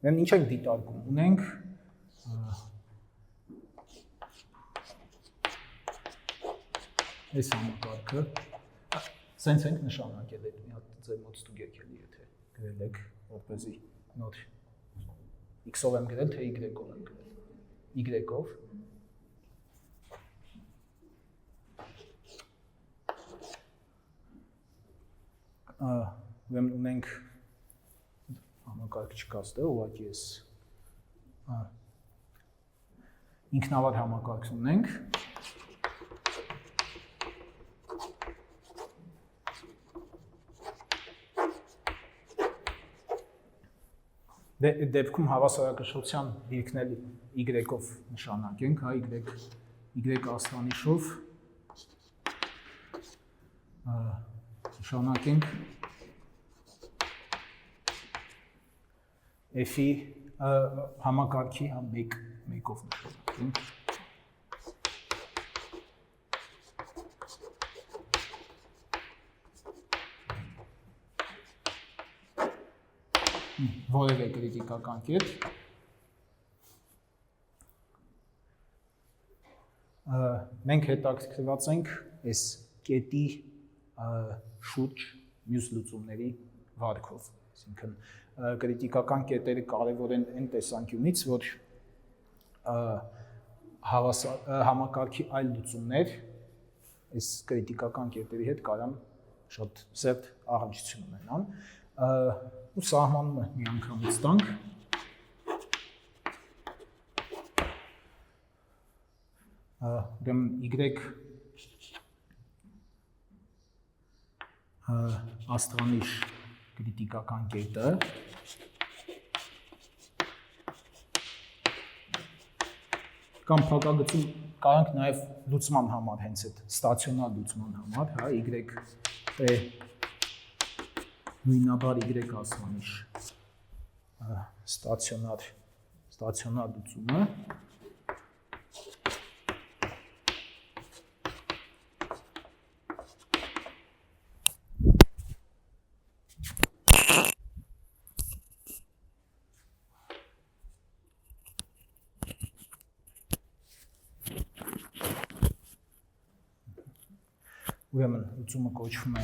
Մենք ինչ ենք դիտարկում, ունենք այս համակարգը, սենց ենք նշանակել այդ մի հատ ձեր մոտ ստուգեք էլի, եթե գրել եք, որպեսզի նոր x-ով եմ գրել, թե y-ով եմ գրել, y-ով, ուրեմն ունենք համակարգ չկա ստեղ, ուղղակի ես ինքնավար համակարգ ունենք, դեպքում հավասարակշռության դիրքն էլ y-ով նշանակենք, հա, y աստրանիշով նշանակենք f-ի համակարգի մեկով նշանակենք։ Որևէ կրիտիկական կետ մենք հետաքրքրված ենք այս կետի շուրջ մյուս լուծումների վարքով, այսինքն կրիտիկական կետերը կարևոր են այն տեսանկյունից, որ համակարգի այլ լուծումներ այս կրիտիկական կետերի հետ կարան շատ սերտ առնչություն ունենան, ու սահմանումը մի անգամից տանք, ուրեմն y աստրանիշ կրիտիկական կետը կամ փակագծում կարանք նաև լուծման համար հենց այդ ստացիոնար լուծման համար, հա, y նույնաբար y աստրանիշ ստացիոնար լուծումը ուրեմն լուծումը կոչվում է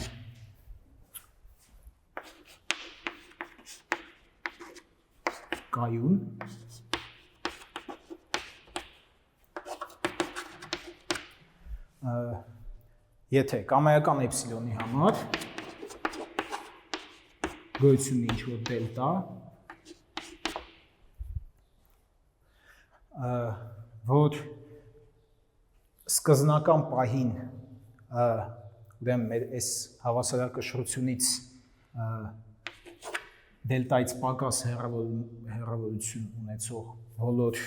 կայուն, եթե կամայական էպսիլոնի համար գոյություն ունի ինչ-որ դելտա, որ սկզնական պահին ուրեմն մեր այս հավասարակշռությունից դելտայից պակաս հեռավորություն ունեցող բոլոր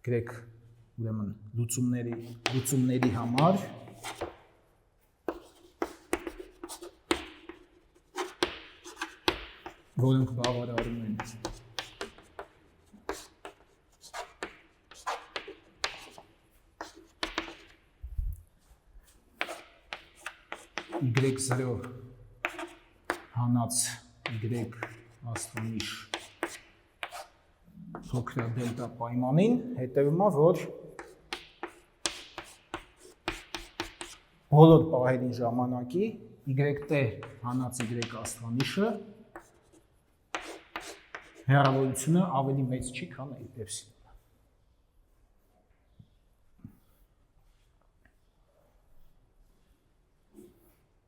գրեք ուրեմն լուծումների համար որոնք բավարարում են y0 հանած y աստրանիշ փոքր դելտա պայմանին հետևում է, որ բոլոր պահերի ժամանակի y-t հանած y աստրանիշը հեռավորությունը ավելի մեծ չի, քան էպսիլոնը։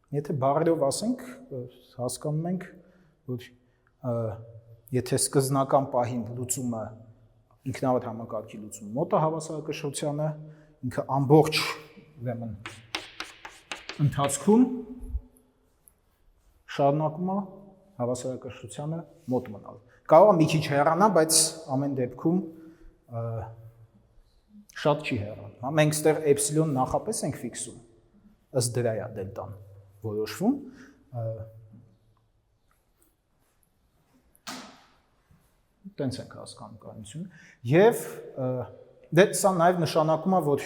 Եթե բառերով ասենք, հասկանում ենք, որ եթե սկզնական պահին լուծումը ինքնավար համակարգի լուծումը մոտ է հավասարակշռությանը, ինքը ամբողջ ուրեմն ընթացքում շարունակում է հավասարակշռությանը մոտ մնալ։ Կարող է մի քիչ հեռանա, բայց ամեն դեպքում շատ չի հեռանում։ Մենք ստեղ էպսիլոն նախապես ենք ֆիքսում, ըստ դրա է դելտան որոշվում, տենց ենք հասկանում կայունությունը, և սա նաև նշանակում է, որ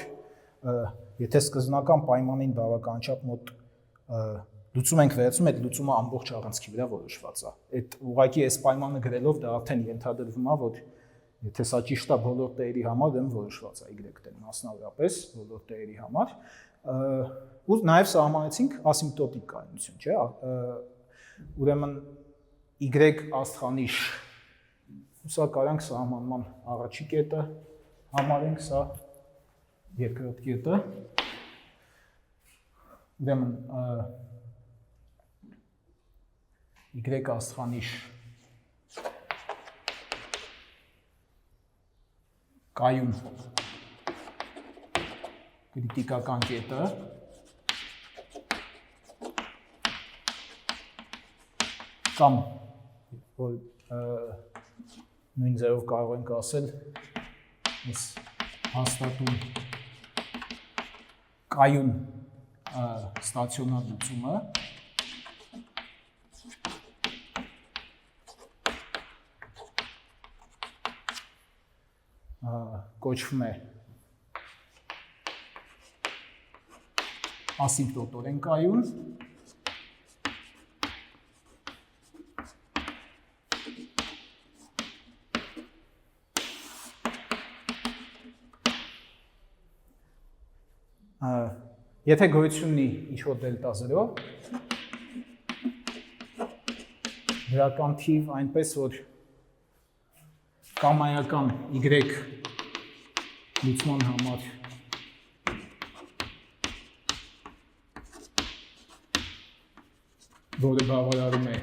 եթե սկզնական պայմանին բավականաչափ մոտ լուծում ենք վերցնում, այդ լուծումը ամբողջ առանցքի վրա որոշված է։ Այդ ուղղակի այս պայմանը գրելով դա արդեն ենթադրվում է, որ եթե սա ճիշտ է բոլոր տերերի համար, դեմ որոշված է y-ն մասնավորապես բոլոր տերերի համար։ Ու նաև սահմանեցինք ասիմպտոտիկ կայունություն, չէ՞։ Ուրեմն y աստղանիշ սա կարանք սահմանման առաջի կետը համարենք, սա երկրորդ կետը։ Ուրեմն y աստղանիշ կայուն կրիտիկական կետը կամ որ նույն ձևով կարող ենք ասել այս հաստատուն կայուն ստացիոնար լուծումը կոչվում է ասիմպտոտորեն կայուն եթե գոյություն ունի ինչ-որ դելտա 0 դրական թիվ այնպես որ կամայական y լուծման համար որը բավարարում է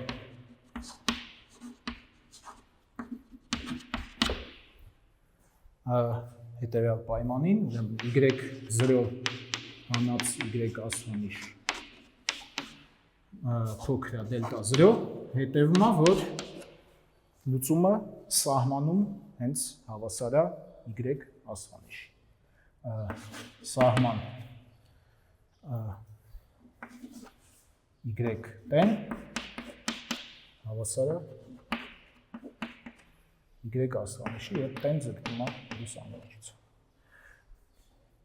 հետևյալ պայմանին, ուրեմն y0 հանած y աստղանիշ փոքր է դելտա 0 հետևում է որ լուծումը սահմանում հենց հավասար է y աստղանիշի սահման y-տեն հավասար է y աստղանիշի եւ տեն ձգտում է լուսամուտից։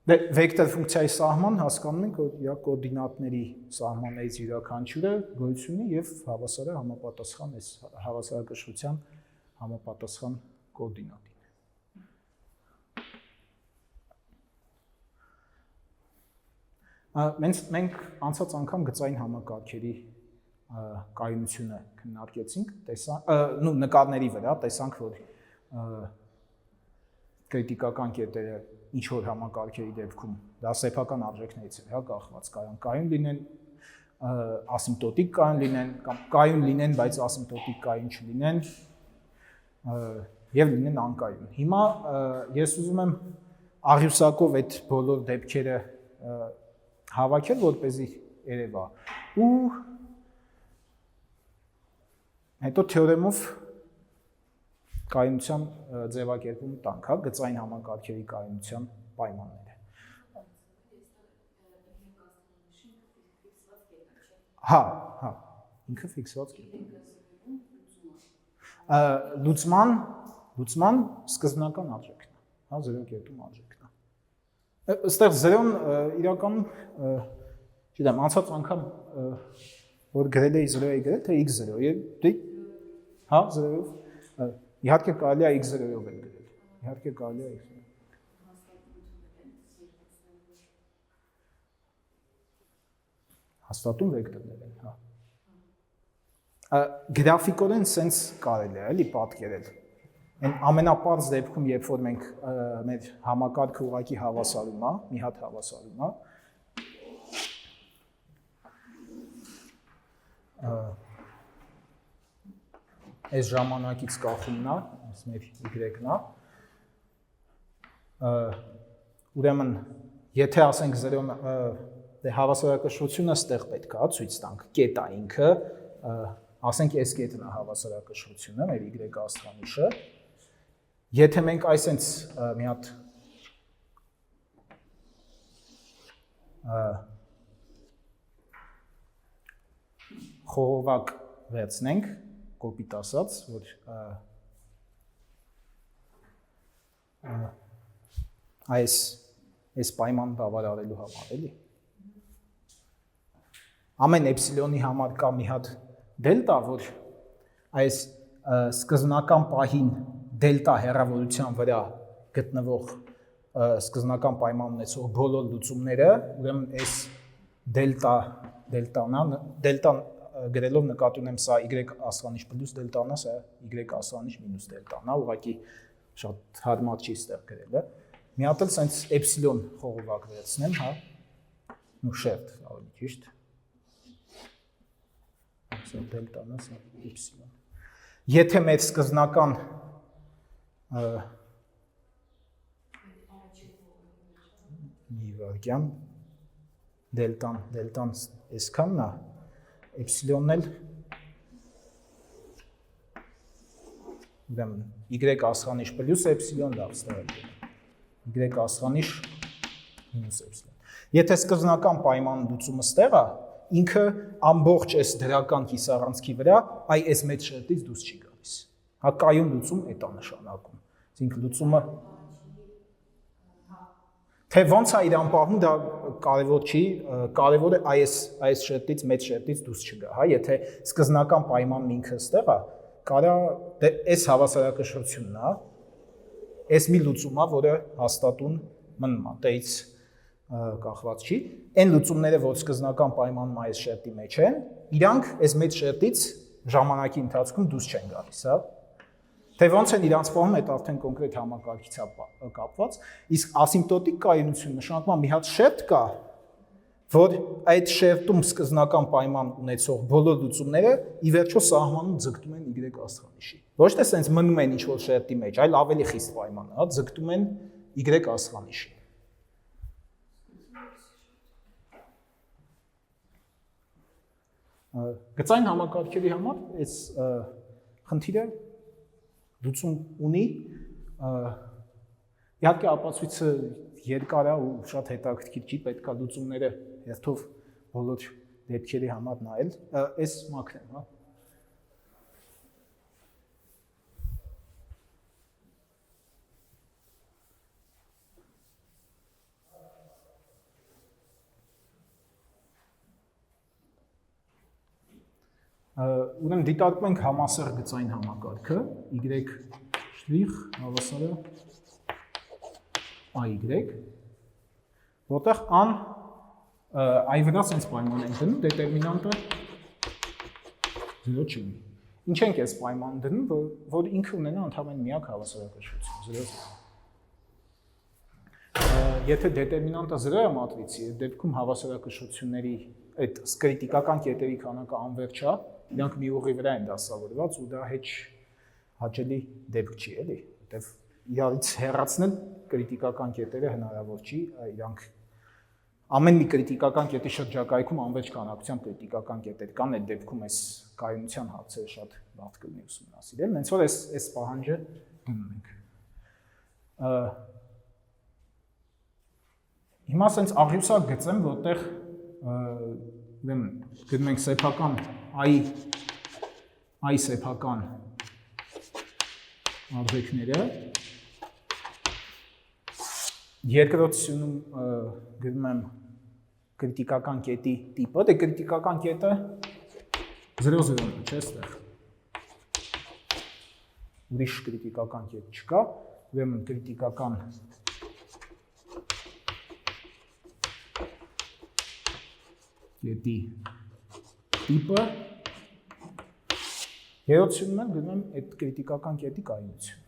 Դե վեկտոր ֆունկցիայի սահման հասկանում ենք, որ իր կոորդինատների սահմաններից յուրաքանչյուրը գոյություն ունի եւ հավասար է համապատասխան այս հավասարակշռության համապատասխան կոորդինատին։ Մենք անցած անգամ գծային համակարգերի կայունությունը քննարկեցինք, նկարների վրա տեսանք, որ կրիտիկական կետերը ինչ որ համակարգերի դեպքում դա սեփական արժեքներից է, հա, կախված կարող կայուն լինեն, ասիմպտոտիկ կայուն լինեն կամ կայուն լինեն, բայց ասիմպտոտիկ կայուն չլինեն եւ լինեն անկայուն։ Հիմա ես ուզում եմ աղյուսակով այդ բոլոր դեպքերը հավաքել, որպեսզի երևա ու հետո թեորեմով կայունության ձևակերպում տանք, հա, գծային համակարգերի կայունության պայմանները։ Հա, ինքը ֆիքսված կետ։ Լուծման սկզբնական արժեքն է, հա, 0 կետում արժեքն է։ Այստեղ 0-ն իրականում, չգիտեմ, անցած անգամ որ գրել էի 0 էի գրել, թե x0, հա, 0-ով, իհարկե կարելի է x0-ով էլ գրել, իհարկե կարելի է x0-ով։ Հաստատում վեկտորներ են, հա։ Գրաֆիկորեն սենց կարելի է, էլի պատկերել։ Այն ամենապարզ դեպքում, երբ որ մենք մեր համակարգը ուղղակի հավասարում է, մի հատ հավասարում է, այս ժամանակից կախումն է, այս մեր y-ն է, ուրեմն, եթե ասենք 0-ն, հավասարակշռությունը ստեղ պետք է ցույց տանք, կետ է ինքը, ասենք այս կետն է հավասարակշռությունը, մեր y աստղանիշը, եթե մենք այսենց մի հատ խողովակ վերցնենք, կոպիտ ասած, որ այս պայման բավարարելու համար, էլի։ ամեն էպսիլոնի համար կա մի հատ դելտա, որ այս սկզբնական պահին դելտա հեռավորության վրա գտնվող սկզբնական պայման ունեցող բոլոր լուծումները, ուրեմն այս դելտան գրելով նկատի ունեմ սա y աստղանիշ պլյուս դելտան է, սա y աստղանիշ մինուս դելտան է, ուղղակի շատ հարմար չի ստեղ գրելը։ Մի հատ էլ սենց էպսիլոն խողովակ վերցնեմ, հա, ու շերտ, ավելի ճիշտ։ Սա դելտան է, սա էպսիլոն։ Եթե մեր սկզբնական նիվարգյան դելտան այսքանն է, էպսիլոնն էլ ուրեմն y աստղանիշ պլյուս էպսիլոն լավ ստեղել y աստղանիշ մինուս էպսիլոն։ Եթե սկզբնական պայման լուծումը ստեղ է, ինքը ամբողջ այս դրական կիսառանցքի վրա այս մեծ շերտից դուրս չի գալիս։ Հա կայուն լուծում էդ է նշանակում։ Այսինքն լուծումը թե ոնց է իրան պահում, դա կարևոր չի, կարևորը այս շերտից մեծ շերտից դուրս չգա, հա, եթե սկզբնական պայմանն ինքը ստեղ է, կարա այս հավասարակշռությունն է, այս մի լուծում է, որը հաստատուն մնում է, դից կախված չի, այն լուծումները, որ սկզբնական պայմանում այս շերտի մեջ են, իրանք այս մեծ շերտից ժամանակի ընթացքում դուրս չեն գալիս, հա։ Թե ոնց են իրանց պահում, այդ արդեն կոնկրետ համակարգից է կապված, իսկ ասիմպտոտիկ կայունություն նշանակում է մի հատ շերտ կա, որ այդ շերտում սկզբնական պայման ունեցող բոլոր լուծումները ի վերջո սահմանում ձգտում են y աստղանիշի։ Ոչ թե սենց մնում են ինչ-որ շերտի մեջ, այլ ավելի խիստ պայմանը, հա, ձգտում են y աստղանիշի։ Գծային համակարգերի համար այս խնդիրը լուծում ունի, իհարկե ապացույցը երկար է ու շատ հետաքրքիր չի, պետք է լուծումները հերթով բոլոր դեպքերի համար նայել, այս մաքրեմ, հա։ Ուրեմն դիտարկում ենք համասեռ գծային համակարգը, y շրիխ հավասարը ay, որտեղ an ay վրա սենց պայման ենք դնում, դետերմինանտը 0 չի ունի։ Ինչ ենք այս պայման դնում, որ ինքը ունենա ընդհանրեն միակ հավասարակշռություն, 0 Եթե դետերմինանտը 0 է մատրիցի, այդ դեպքում հավասարակշռությունների այդ կրիտիկական կետերի քանակը անվերջ է, իրանք մի ուղի վրա են դասավորված ու դա հեչ հաճելի դեպք չի, էլի, որտեվ իրարից հեռացնել կրիտիկական կետերը հնարավոր չի, իրանք ամեն մի կրիտիկական կետի շրջակայքում անվերջ քանակությամբ կրիտիկական կետեր կան, այդ դեպքում այս կայունության հարցերը շատ լավ կլինի ուսումնասիրել, հենց որ այս պահանջը դնում ենք։ Հիմա սենց աղյուսակ գծեմ, որտեղ գտնում ենք սեփական այ սեփական արժեքները, երկրորդությունում գտնում եմ կրիտիկական կետի տիպը, դե կրիտիկական կետը 0-0-ն է, չէ՞ ստեղ։ Ուրիշ կրիտիկական կետ չկա, ուրեմն կրիտիկական կետի տիպը երրորդությունում եմ գտնում եմ այդ կրիտիկական կետի կայունություն։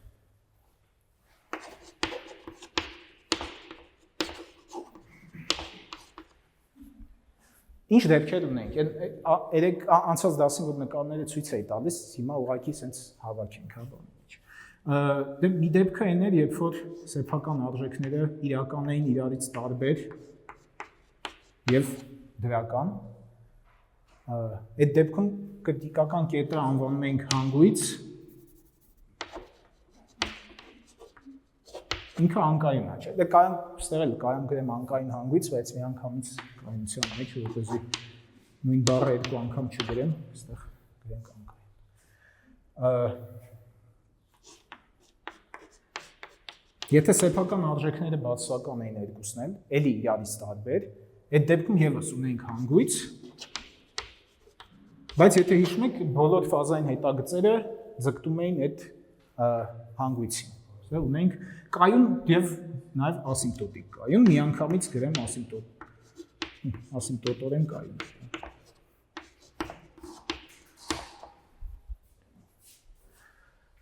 Ինչ դեպքեր ունենք, անցած դասին, որ նկարները ցույց էի տալիս, հիմա ուղղակի սենց հավաքենք, հա, բանի մեջ։ Մի դեպքը այն էր, երբ որ սեփական արժեքները իրական էին իրարից տարբեր եւ դրական։ Այդ դեպքում կրիտիկական կետը անվանում ենք հանգույց, ինքը անկայուն է, չէ՞։ Դե կարամ ստեղ էլ կարամ գրեմ անկայուն հանգույց, բայց մի անգամից կայունության մեջ, որպեսզի նույն բառը երկու անգամ չգրեմ, ստեղ գրենք անկայուն։ Եթե սեփական արժեքները բացասական էին երկուսն էլ, էլի իրարից տարբեր, այդ դեպքում եւս ունենք հանգույց, Բայց եթե հիշում եք, բոլոր ֆազային հետագծերը ձգտում էին այդ հանգույցին։ Սա ունենք կայուն եւ նաեւ ասիմպտոտիկ կայուն, միանգամից գրեմ ասիմպտոտորեն կայուն։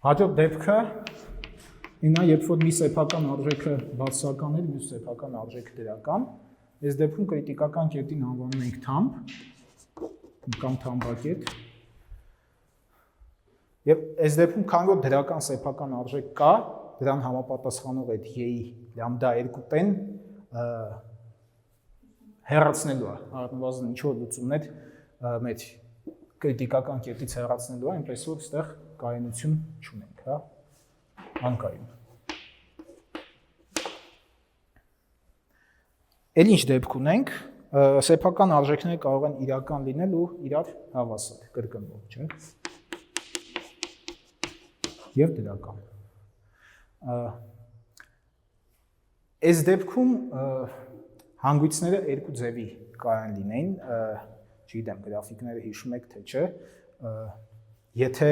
Հաջորդ դեպքը ինա երբ որ մի սեփական արժեքը բացասական է, մյուս սեփական արժեքը դրական, այս դեպքում կրիտիկական կետին անվանում ենք թամբ կամ թամբակետ։ Եվ այս դեպքում քանի որ դրական սեփական արժեք կա, դրան համապատասխանող այդ y-ի լամդա 2 տեն հեռացնելու է, առնվազն ինչ որ լուծումներ մեր կրիտիկական կետից հեռացնելու է, այնպես որ այստեղ կայունություն չունենք, հա, անկայուն։ Էլ ինչ դեպք ունենք, սեփական արժեքները կարող են իրական լինել ու իրար հավասար, կրկնվող, չէ՞։ Եվ դրական։ Այս դեպքում հանգույցները երկու ձևի կարող լինեն, չգիտեմ, գրաֆիկները հիշում եք թե չէ, եթե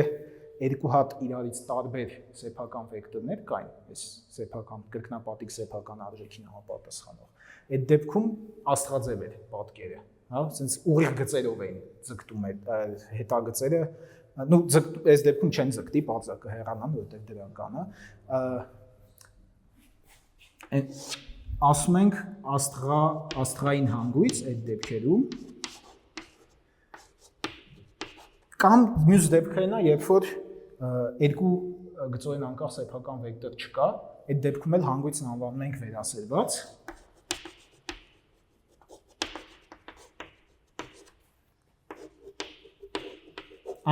երկու հատ իրարից տարբեր սեփական վեկտորներ կային, այս սեփական կրկնապատիկ սեփական արժեքին համապատասխանող, այդ դեպքում աստղաձև էր պատկերը, հա, ասենց ուղիղ գծերով էին ձգտում հետագծերը, նու այս դեպքում չեն ձգտի, բացակը հեռանան, որտեղ դրական է։ Ասում ենք աստղային հանգույց այդ դեպքերում կամ մյուս դեպքերն է, երբ որ երկու գծորեն անկախ սեփական վեկտոր չկա, այդ դեպքում էլ հանգույցն անվանում ենք վերասերված։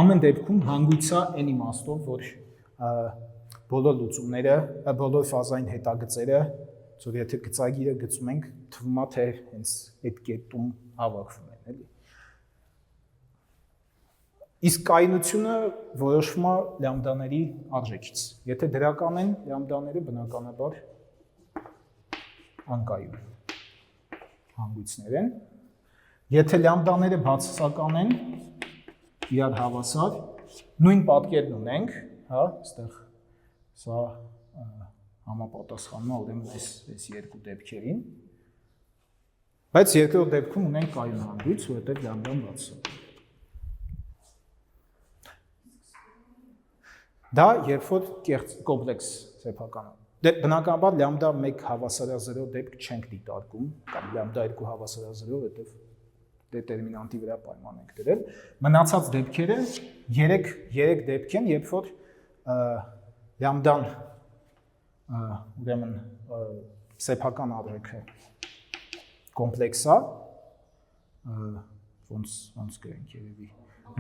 Ամեն դեպքում հանգույցը այն իմաստով, որ բոլոր լուծումները, բոլոր ֆազային հետագծերը, որ եթե գծագիրը գծում ենք, թվում է թե հենց այդ կետում հավաքվում են, էլի։ Իսկ կայունությունը որոշվում է լամդաների արժեքից։ Եթե դրական են լամդաները, բնականաբար անկայուն հանգույցներ են։ Եթե լամդաները բացասական են, իրար հավասար, նույն պատկերն ունենք, հա, այստեղ սա համապատասխանում է ուրեմն այս երկու դեպքերին, բայց երկրորդ դեպքում ունենք կայուն հանգույց, որովհետև լամդան բացասական։ Դա երբ որ կոմպլեքս սեփական է։ Բնականաբար լամդա 1 հավասար 0 դեպք չենք դիտարկում, կամ լամդա 2 հավասար 0, որովհետև դետերմինանտի վրա պայման ենք դրել։ Մնացած դեպքերը 3 դեպք են, երբ որ լամդան ուրեմն սեփական արժեքը կոմպլեքս է, ոնց գրենք երևի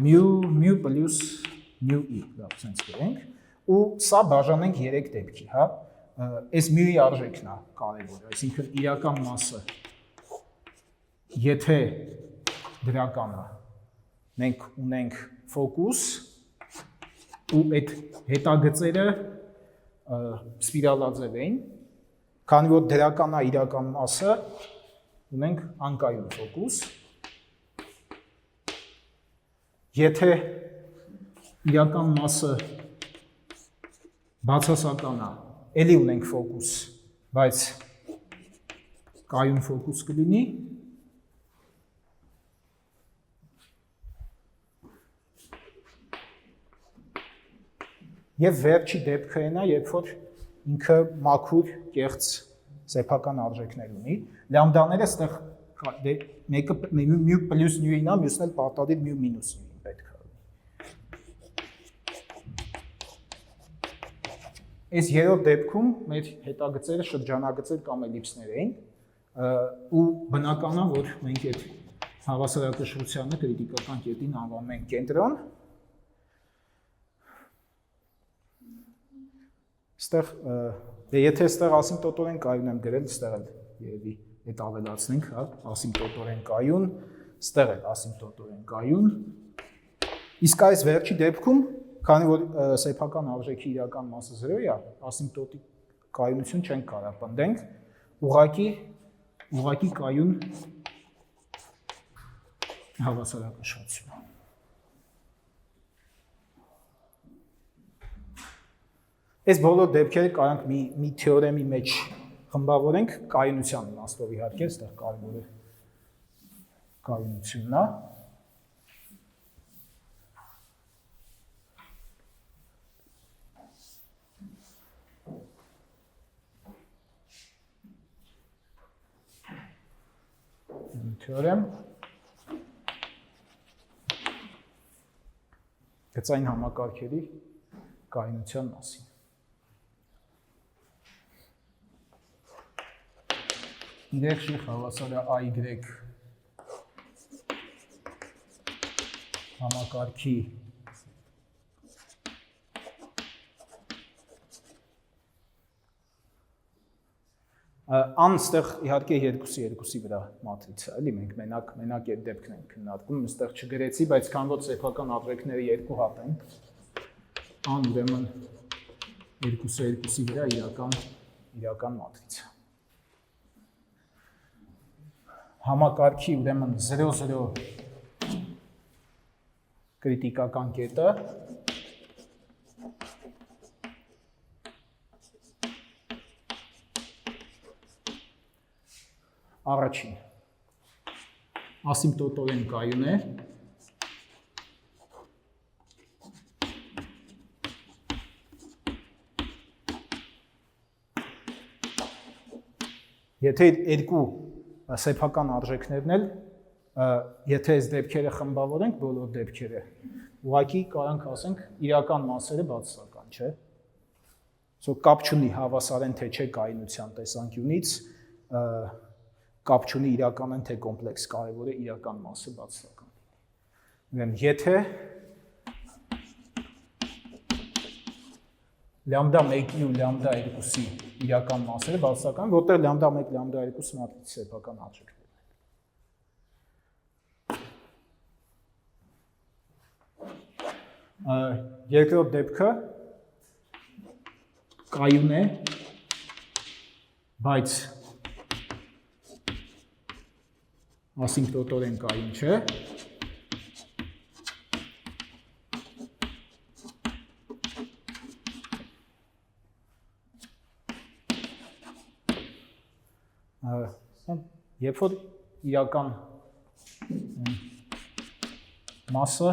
μ պլյուս μ-ի, լավ, սենց գրենք, ու սա բաժանենք 3 դեպքի, հա, այս μ-ի արժեքն է կարևորը, այսինքն իրական մասը, եթե դրական է, մենք ունենք ֆոկուս, ու այդ հետագծերը սպիրալաձև էին, քանի որ դրական է իրական մասը, ունենք անկայուն ֆոկուս, եթե իրական մասը բացասական է, էլի ունենք ֆոկուս, բայց կայուն ֆոկուս կլինի, և վերջի դեպքը ենա, երբ որ ինքը մաքուր կեղծ սեփական արժեքներ ունի, լամդաները ստեղ մեկը մյու պլյուս նյույին է, մյուսն էլ պարտադիր մյու մինուս նյույին պետք է լինի։ Այս երրորդ դեպքում մեր հետագծերը շրջանագծեր կամ էլիպսներ էին, ու բնական է, որ մենք այդ հավասարակշռությանը կրիտիկական կետին անվանում ենք կենտրոն, եթե ստեղ ասիմպտոտորեն կայուն եմ գրել, ստեղ էլ երևի այդ ավելացնենք, ասիմպտոտորեն կայուն, ստեղ էլ ասիմպտոտորեն կայուն, իսկ այս վերջի դեպքում, քանի որ սեփական արժեքի իրական մասը 0 է, ասիմպտոտիկ կայունություն չենք կարող պնդենք, ուղղակի կայուն հավասարակշռություն։ Այս բոլոր դեպքերը կարանք մի թեորեմի մեջ խմբավորենք կայունության իմաստով իհարկե, այստեղ կարևորը կայունությունն է։ Թեորեմ գծային համակարգերի կայունության մասին։ Y-շի հավասար է AY համակարգի անստեղ իհարկե 2-2-ի վրա մատրիցա, էլի մենք մենակ այդ դեպքն ենք քննարկում, այստեղ չգրեցի, բայց քան որ սեփական արժեքները երկու հատ են, ան ուրեմն 2-2-ի վրա իրական մատրիցա։ Համակարգի ուրեմն 0-0 կրիտիկական կետը առաջին ասիմպտոտորեն կայուն է, եթե երկու սեփական արժեքներն էլ, եթե այս դեպքերը խմբավորենք, բոլոր դեպքերը, ուղղակի կարանք ասենք իրական մասերը բացասական, չէ՞։ Կապ չունի հավասար են թե չէ կայունության տեսանկյունից, կապ չունի իրական են թե կոմպլեքս, կարևոր է իրական մասը բացասական։ Ուրեմն եթե լամդա 1-ի ու լամդա 2-ի իրական մասերը բացասական, որտեղ լամդա 1, լամդա 2 մատրիցի սեփական արժեքներն են։ Երկրորդ դեպքը կայուն է, բայց ասիմպտոտորեն կայուն չէ։ Երբ որ իրական մասը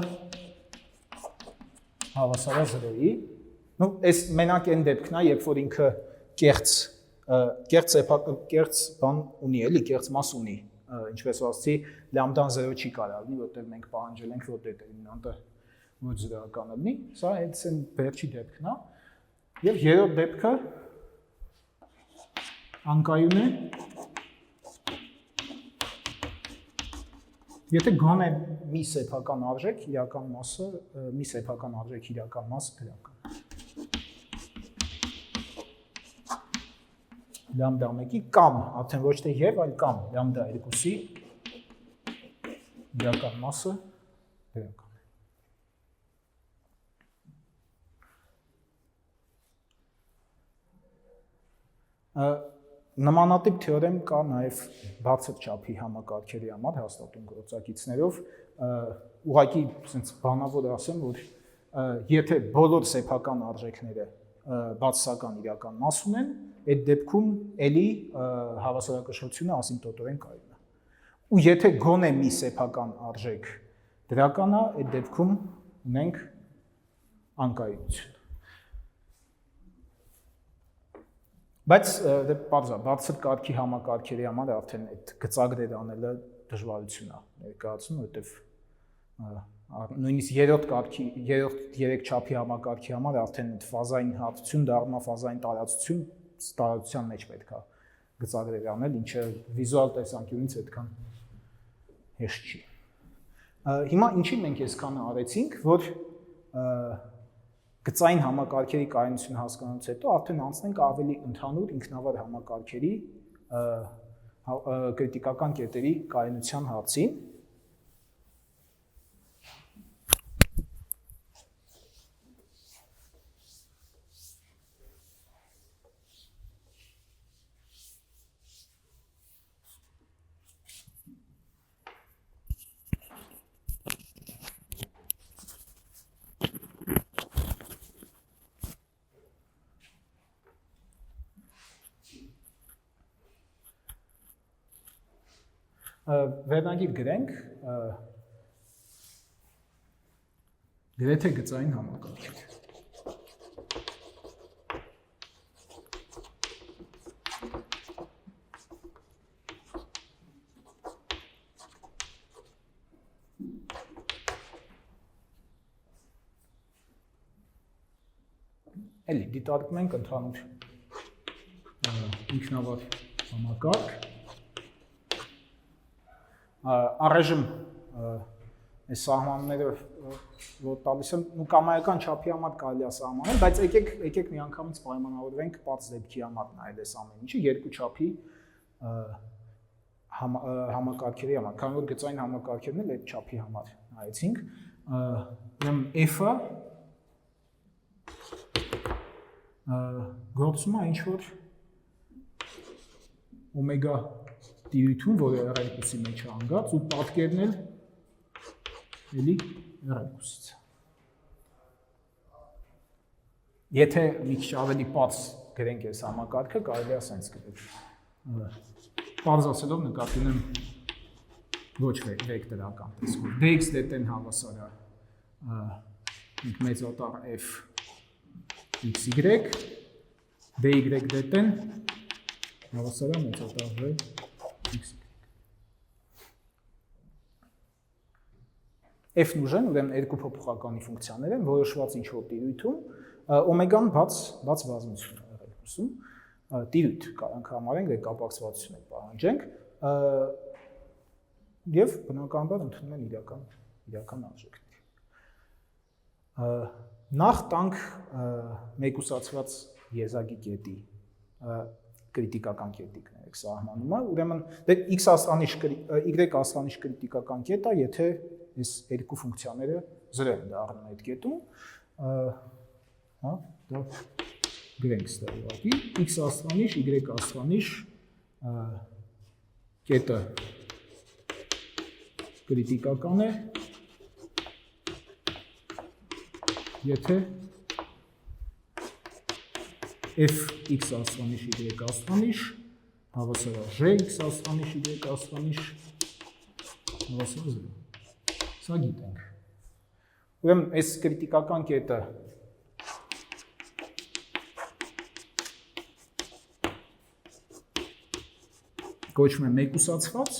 հավասար է 0-ի, այս մենակ այն դեպքն է, երբ որ ինքը կեղծ բան ունի, էլի, կեղծ մաս ունի, ինչպես ասացի, լամդան 0 չի կարող լինի, որտեղ մենք պահանջել ենք, որ դետերմինանտը ոչ զրոական լինի, սա այս այն վերջի դեպքն է, եւ երրորդ դեպքը անկայուն է, եթե գոնե մի սեփական արժեք իրական մասը, մի սեփական արժեք իրական մասը դրական։ Լամդա 1-ի կամ, արդեն ոչ թե եւ, այլ կամ լամդա 2-ի իրական մասը դրական է։ Նմանատիպ թեորեմ կա նաև բարձր չափի համակարգերի համար հաստատուն գործակիցներով, ուղղակի բանավոր ասեմ, որ եթե բոլոր սեփական արժեքները բացասական իրական մաս ունեն, այդ դեպքում էլի հավասարակշռությունը ասիմպտոտորեն կայուն է։ Ու եթե գոնե մի սեփական արժեք դրական է, այդ դեպքում ունենք անկայունություն։ Բայց բարձր կարգի համակարգերի համար արդեն այդ գծագրեր անելը դժվարություն է ներկայացնում, որովհետև նույնիսկ երրորդ երեք չափի համակարգի համար արդեն այդ ֆազային հարթություն դառնա ֆազային տարածության մեջ պետք է գծագրեր անել, ինչը վիզուալ տեսանկյունից այդքան հեշտ չի։ Հիմա ինչի մենք այսքանը արեցինք, որ գծային համակարգերի կայունություն հասկանալուց հետո արդեն անցնենք ավելի ընդհանուր ինքնավար համակարգերի կրիտիկական կետերի կայունության հարցին։ Վերնագիր գրենք գրեթե գծային համակարգեր։ Էլի դիտարկում ենք ընդհանուր ինքնավար համակարգ։ Առայժմ այս սահմանները որ տալիս եմ կամայական չափի համար կարելի է սահմանել, բայց եկեք միանգամից պայմանավորվենք պարզ դեպքի համար նայել այս ամեն ինչը երկու չափի համակարգերի համար, քանի որ գծային համակարգերն էլ այդ չափի համար նայեցինք, ուրեմն f-ը գործում է ինչ-որ օմեգա տիրույթում, որը R2-ի մեջ է հանգած, ու պատկերն էլ էլի R2-ից։ Եթե մի քիչ ավելի պարզ գրենք այս համակարգը, կարելի է ասենց գրել։ Պարզ ասելով նկատի ունեմ ոչ վեկտորական տեսքով։ dx դետեն հավասար է մեծ օտար f xy, dy դետեն հավասար է մեծ օտար v xy։ F-ն ուժեն, ուրեմն երկու փոփոխականի ֆունկցիաներ են, որոշված ինչ-որ տիրույթում, օմեգան բաց բազմություն է R2-ում, տիրույթ կարանք համարենք, կապակցվածություն պահանջենք, և բնականաբար ընդունում են իրական արժեքներ։ Նախ տանք մեկուսացված եզակի կետի կրիտիկական կետի կներեք սահմանումը, ուրեմն y աստրանիշ կրիտիկական կետ է, եթե այս երկու ֆունկցիաները 0 են դառնում այդ կետում, դա գրենք ստեղ ուղղակի, x աստրանիշ, y աստրանիշ կետը կրիտիկական է, եթե f(x) աստրանիշ, y աստրանիշ, հավասար է j(x) աստրանիշ, y աստրանիշ, հավասար է 0։ Սա գիտենք։ Ուրեմն այս կրիտիկական կետը կոչվում է մեկուսացված,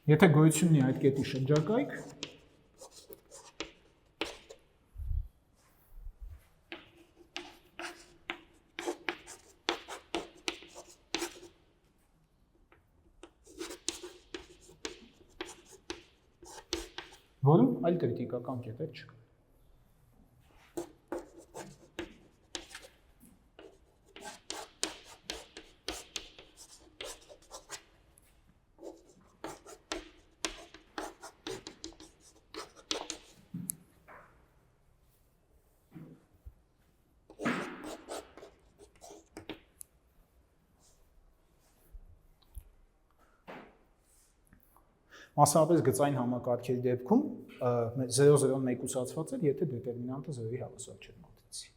եթե գոյություն ունի այդ կետի շրջակայք, որում այլ կրիտիկական կետեր չկան։ Մասնավորապես գծային համակարգերի դեպքում 0-0-ն մեկուսացված էր, եթե դետերմինանտը 0-ի հավասար չէր մատրիցի։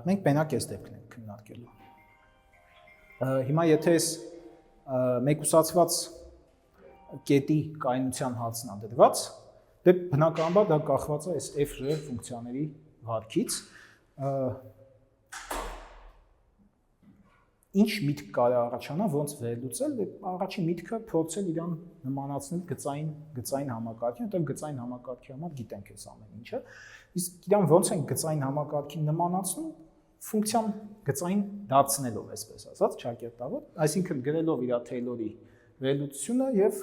Մենք մենակ այս դեպքն ենք քննարկելու։ Հիմա եթե այս մեկուսացված կետի կայունության հարցն է դրված, դե բնականաբար դա կախված է այս f(j) ֆունկցիաների վարքից։ Ինչ միտք կարելի առաջանա, ոնց վերլուծել, առաջին միտքը փորձել իրան նմանացնել գծային համակարգին, որտեղ գծային համակարգի համար գիտենք այս ամեն ինչը, իսկ իրան ոնց են գծային համակարգին նմանացնում, ֆունկցիան գծային դարձնելով, այսպես ասած, ճակերտավոր, այսինքն գրելով իր Թեյլորի վերլուծությունը եւ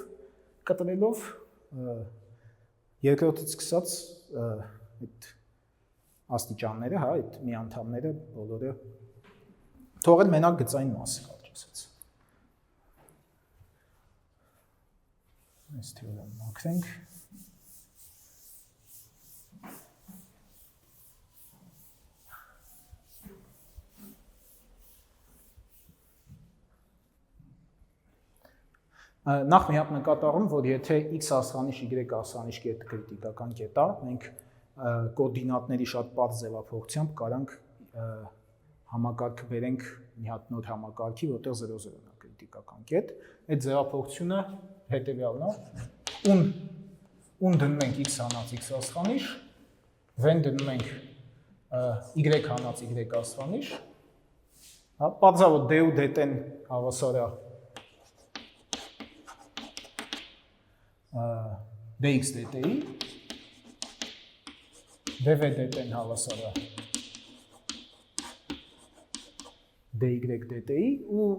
կտրելով երկրորդից սկսած այդ աստիճանները, հա, այդ միանդամները բոլորը թողել մենակ գծային մասը կարճ ասած։ Այս թեորեմ մաքրենք։ Նախ մի հատ նկատառում, որ եթե x աստղանիշ, y աստղանիշ կետը կրիտիկական կետ է, մենք կոորդինատների շատ պարզ ձևափոխությամբ կարանք համակարգը բերենք մի հատ նոր համակարգի, որտեղ 0,0-ն է կրիտիկական կետ։ Այդ ձևափոխությունը հետևյալն է. ուն դնում ենք x հանած x աստղանիշ, v-ն դնում ենք y հանած y աստղանիշ, պատրաստ d ու դ-ն հավասար է dx dt-ի, dv dt-ն հավասար է dy dt-ի ու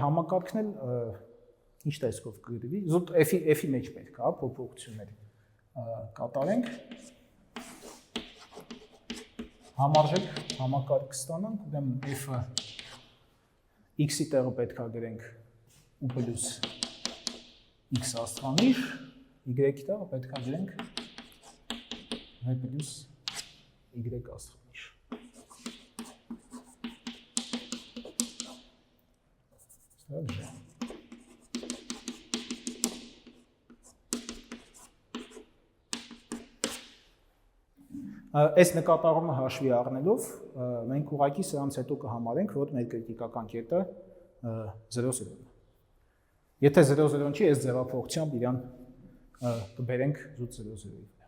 համակարգն էլ ինչ տեսքով կգրվի, զուտ f-ի մեջ պետք է փոփոխություններ կատարենք, համարժեք համակարգ կստանանք, ուրեմն f-ը x-ի տեղը պետք է գրենք ու պլյուս x աստղանիշ, y-ի տեղը պետք է գրենք v պլյուս y աստղանիշ։ Այս նկատառումը հաշվի առնելով, մենք ուղղակի սրանց հետո կհամարենք, որ մեր կրիտիկական կետը 0,0-ն է։ Եթե 0,0-ն չի, այս ձևափոխությամբ իրան կբերենք զուտ 0,0-ի վրա։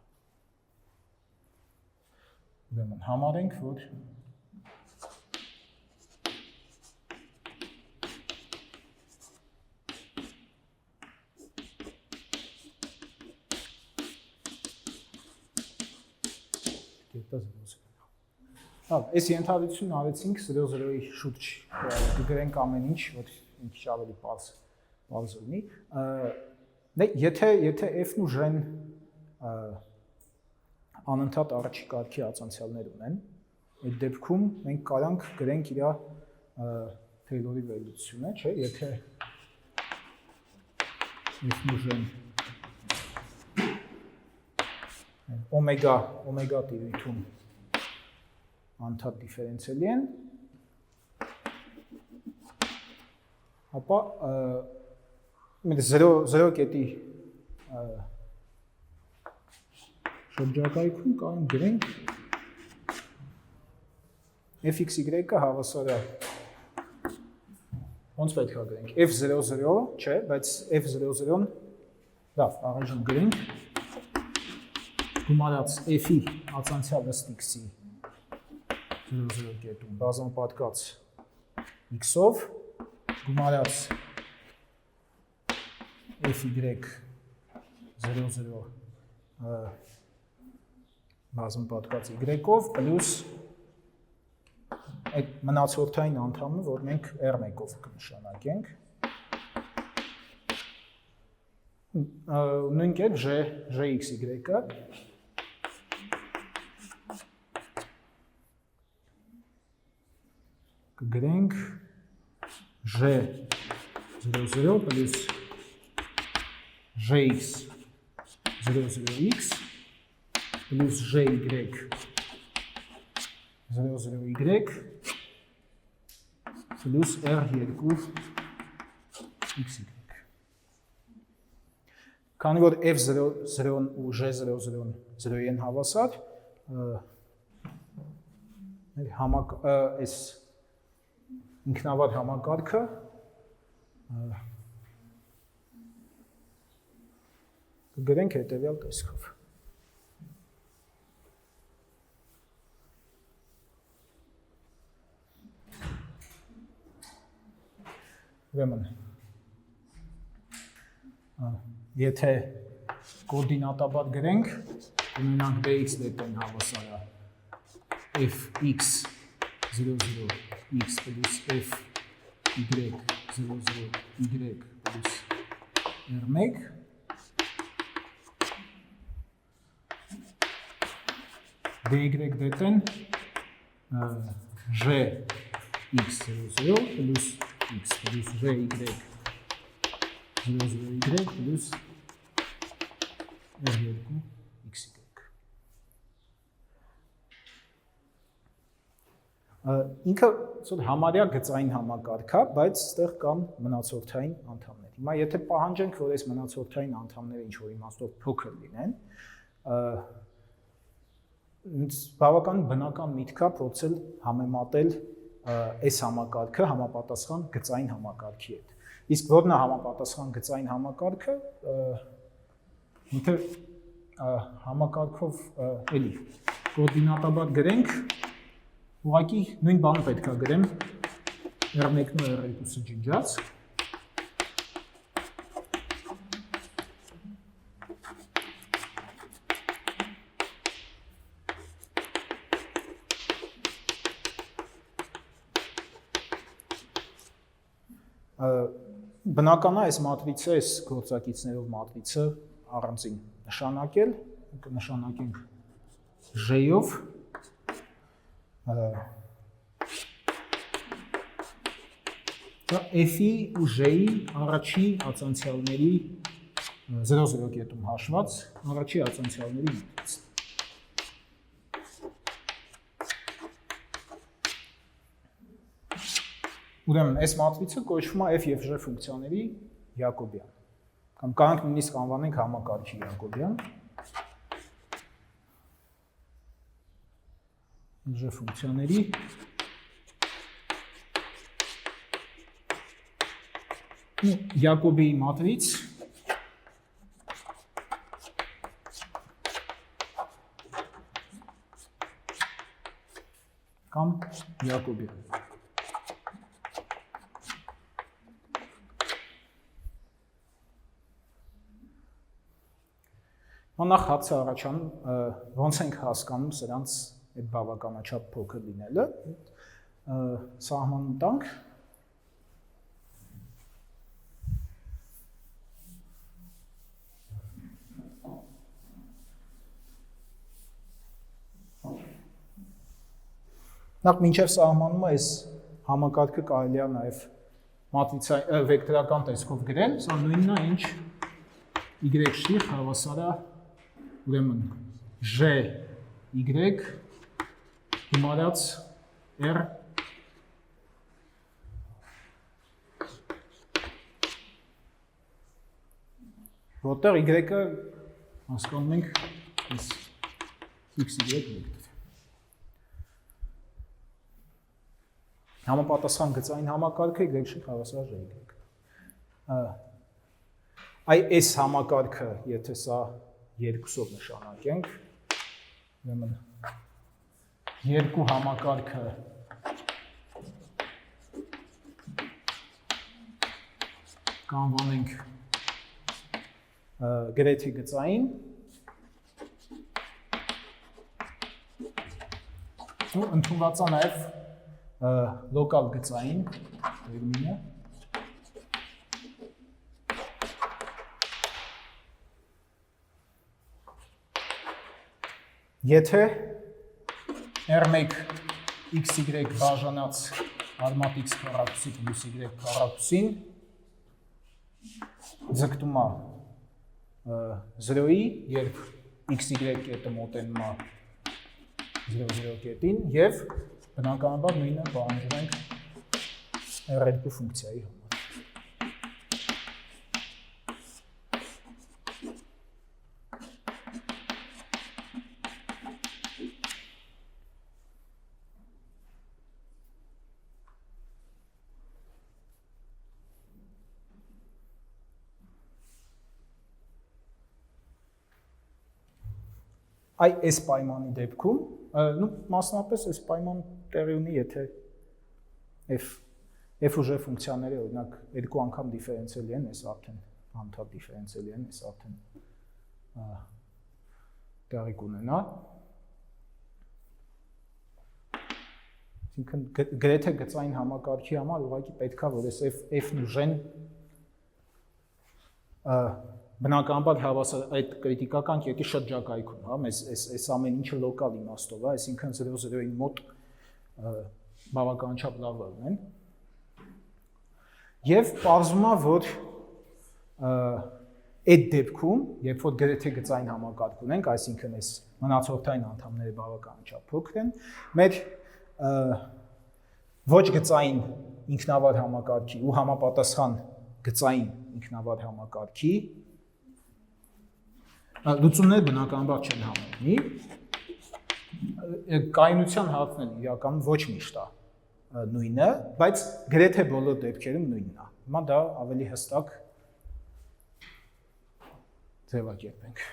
Ուրեմն համարենք, որ այս ենթադրությունն արեցինք 0,0-ի շուրջ կգրենք ամեն ինչ, որ ինչ ավելի պարզ լինի։ Եթե f-ն ու g-ն անընդհատ առաջի կարգի ացանցիալներ ունեն, այդ դեպքում մենք կարանք գրենք իր Թեյլորի վերլուծությունը, չէ՞, եթե f-ն ու g-ն օմեգա տիրույթում անընդհատ դիֆերենցիալի են, ապա 0 կետի շրջակայքում կարող գրենք fx-y-ը հավասար է, ոնց պետք է գրենք, f0,0, չէ, բայց f0,0-ն, լավ, առայժմ գրենք, գումարած f-ի ացանցյալ ըստ x-ի 0,0 կետում բազմապատկած x-ով, գումարած f-y 0,0 բազմապատկած y-ով, պլյուս այդ մնացորդային անդամը, որ մենք R1-ով կնշանակենք, նույն կերպ gxy-ը կգրենք g0,0 պլյուս gx 0,0x պլյուս gy 0,0y պլյուս r2xy։ Քանի որ f0,0-ն ու g0,0-ն 0-ի են հավասար, այս ինքնավար համակարգը կգրենք հետևյալ տեսքով։ Ուրեմն, եթե կոորդինատաբար գրենք, ունենանք dx dt-ն հավասար է fx 0,0x պլյուս fy 0,0y պլյուս r1, dy dt-ն gx0,0 պլյուս x պլյուս gy 0,0y պլյուս r2xy։ ինքը համարյա գծային համակարգ է, բայց այստեղ կան մնացորդային անդամներ։ Հիմա եթե պահանջենք, որ այս մնացորդային անդամները ինչ-որ իմաստով փոքր լինեն, բավական բնական միտք է փորձել համեմատել այս համակարգը համապատասխան գծային համակարգի հետ։ Իսկ որն է համապատասխան գծային համակարգը, ինքը համակարգով էլի կոորդինատաբար գրենք, ուղղակի նույն բանը պետք է գրեմ R1-ն ու R2-ը ջնջած։ Բնական է այս մատրիցը, այս գործակիցներով մատրիցը առանձին նշանակել, կնշանակենք J-ով, F-ի ու J-ի առաջի ացանցիալների 0,0 կետում հաշված առաջի ացանցիալների մատրիցը։ Ուրեմն, այս մատրիցը կոչվում է F և J ֆունկցիաների Յակոբյան, կամ կարող ենք նույնիսկ անվանենք համակարգի Յակոբյան, J ֆունկցիաների Յակոբի մատրից կամ Յակոբյան։ Նախ հարցը առաջանում, ոնց ենք հասկանում սրանց այդ բավականաչափ փոքր լինելը, սահմանում տանք, նախ մինչև սահմանումը այս համակարգը կարելի է նաև վեկտորական տեսքով գրել, սա նույնն է, ինչ y' հավասար է ուրեմն J y գումարած R որտեղ y-ը հասկանում ենք այս xy վեկտոր։ Համապատասխան գծային համակարգը y' հավասար J y։ Այս համակարգը, եթե սա երկուսով նշանակենք, ուրեմն երկու համակարգը կանվանենք գրեթե գծային ու ընդունված է նաև լոկալ գծային տերմինը։ Եթե R1 xy բաժանած արմատ x քառակուսի պլյուս y քառակուսին ձգտում է 0-ի, երբ xy կետը մոտենում է 0,0 կետին և բնականաբար նույնը պահանջում ենք R2 ֆունկցիայի համար։ Այս պայմանի դեպքում, մասնապես այս պայման տեղի ունի, եթե f ու j ֆունկցիաները օրինակ երկու անգամ դիֆերենցիալի են, այս արդեն անդադար դիֆերենցիալի են, այս արդեն տեղի կունենա։ Այսինքն գրեթե գծային համակարգի համար ուղղակի պետք է, որ այս f-ն ու j-ն բնականաբար հավասար այդ կրիտիկական կետի շրջակայքում, հա, այս ամեն ինչը լոկալ իմաստով է, այսինքն 0,0-ին մոտ բավականաչափ լավ լինեն։ Եվ պարզվում է, որ այդ դեպքում, երբ որ գրեթե գծային համակարգ ունենք, այսինքն այս մնացորդային անդամները բավականաչափ փոքր են, մեր ոչ գծային ինքնավար համակարգի ու համապատասխան գծային ինքնավար համակարգի լուծումները բնականաբար չեն համընկնի, կայունության հարցն իրականում ոչ միշտ է նույնը, բայց գրեթե բոլոր դեպքերում նույնն է։ Հիմա դա ավելի հստակ ձևակերպենք։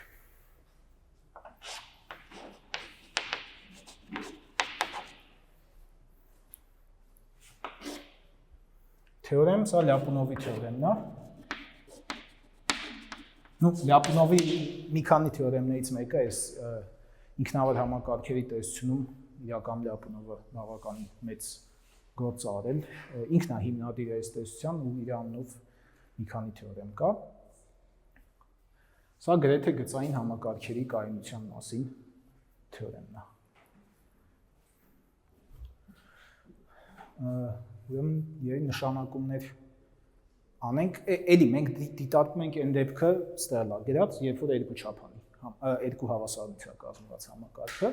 Թեորեմ, սա Լյապունովի թեորեմն է։ Լյապունովի մի քանի թեորեմներից մեկը այս ինքնավար համակարգերի տեսությունում իրական Լյապունովը բավականին մեծ գործ արել, ինքն է հիմնադիր այս տեսության ու իր անունով մի քանի թեորեմ կա։ Սա գրեթե գծային համակարգերի կայունության մասին թեորեմն է։ Ուրեմն երեք նշանակումներ անենք, էլի մենք դիտարկում ենք այն դեպքը ստեղ լա գրած, երբ որ երկու չափանի, երկու հավասարությամբ կազմված համակարգը։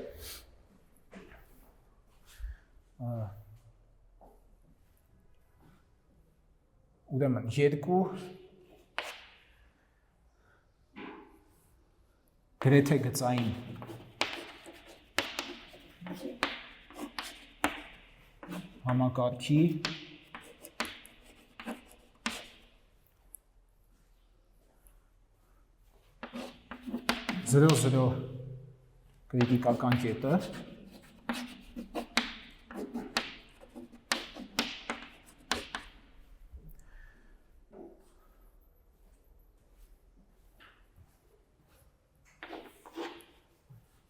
Ուրեմն երկու գրեթե գծային համակարգի զրո կրիտիկական կետը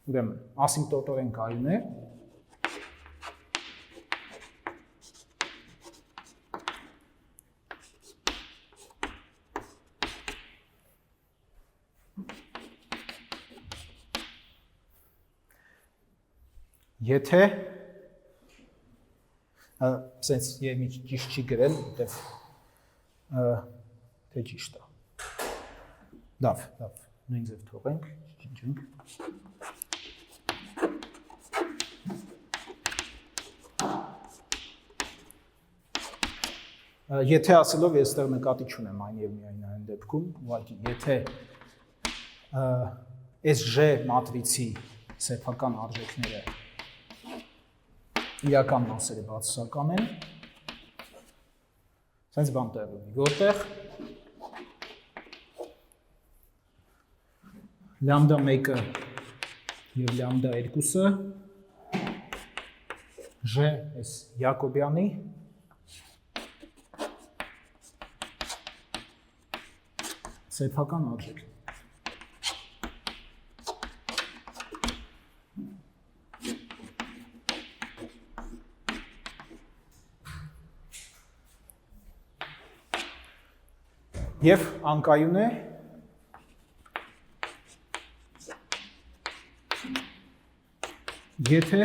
ուրեմն ասիմպտոտորեն կայուն է Եթե սենց մի ճիշտ չի գրել, որտեվ թե ճիշտ է։ Լավ, նույն ձև թողենք, ջնջենք։ Եթե ասելով ես այստեղ նկատի չունեմ այն եւ միայն այն դեպքում, ուղղակի եթե այս J մատրիցի սեփական արժեքները իրական մասերը բացասական են, սենց բան տեղ ունի, որտեղ լամդա 1-ը և լամդա 2-ը J այս Յակոբյանի սեփական արժեքն է։ Եվ անկայուն է եթե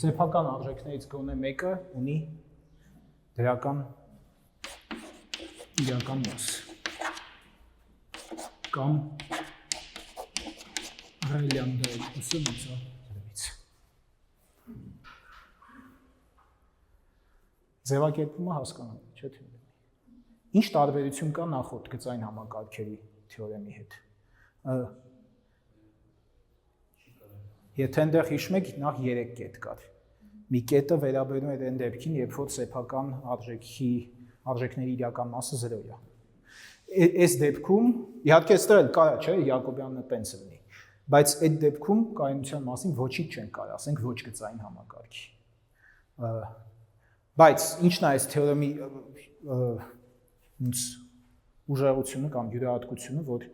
սեփական արժեքներից գոնե մեկը ունի դրական իրական մաս կամ լամդա 2-ը մնացա ձևից։ Ձևակերպումը հասկանալի, չէ՞ թե։ Ինչ տարբերություն կա նախորդ գծային համակարգերի թեորեմի հետ։ Եթե այնտեղ հիշում եք, նախ 3 կետ կար։ Մի կետը վերաբերում էր այն դեպքին, երբ որ սեփական արժեքների իրական մասը 0 է։ Այս դեպքում, իհարկե այստեղ էլ կարա, չէ, Յակոբյանը տենց լինի, բայց այդ դեպքում կայունության մասին ոչինչ չեն կարող, ասենք ոչ գծային համակարգի։ Բայց ինչն է այս թեորեմի ուժեղությունը կամ յուրահատկությունը, որ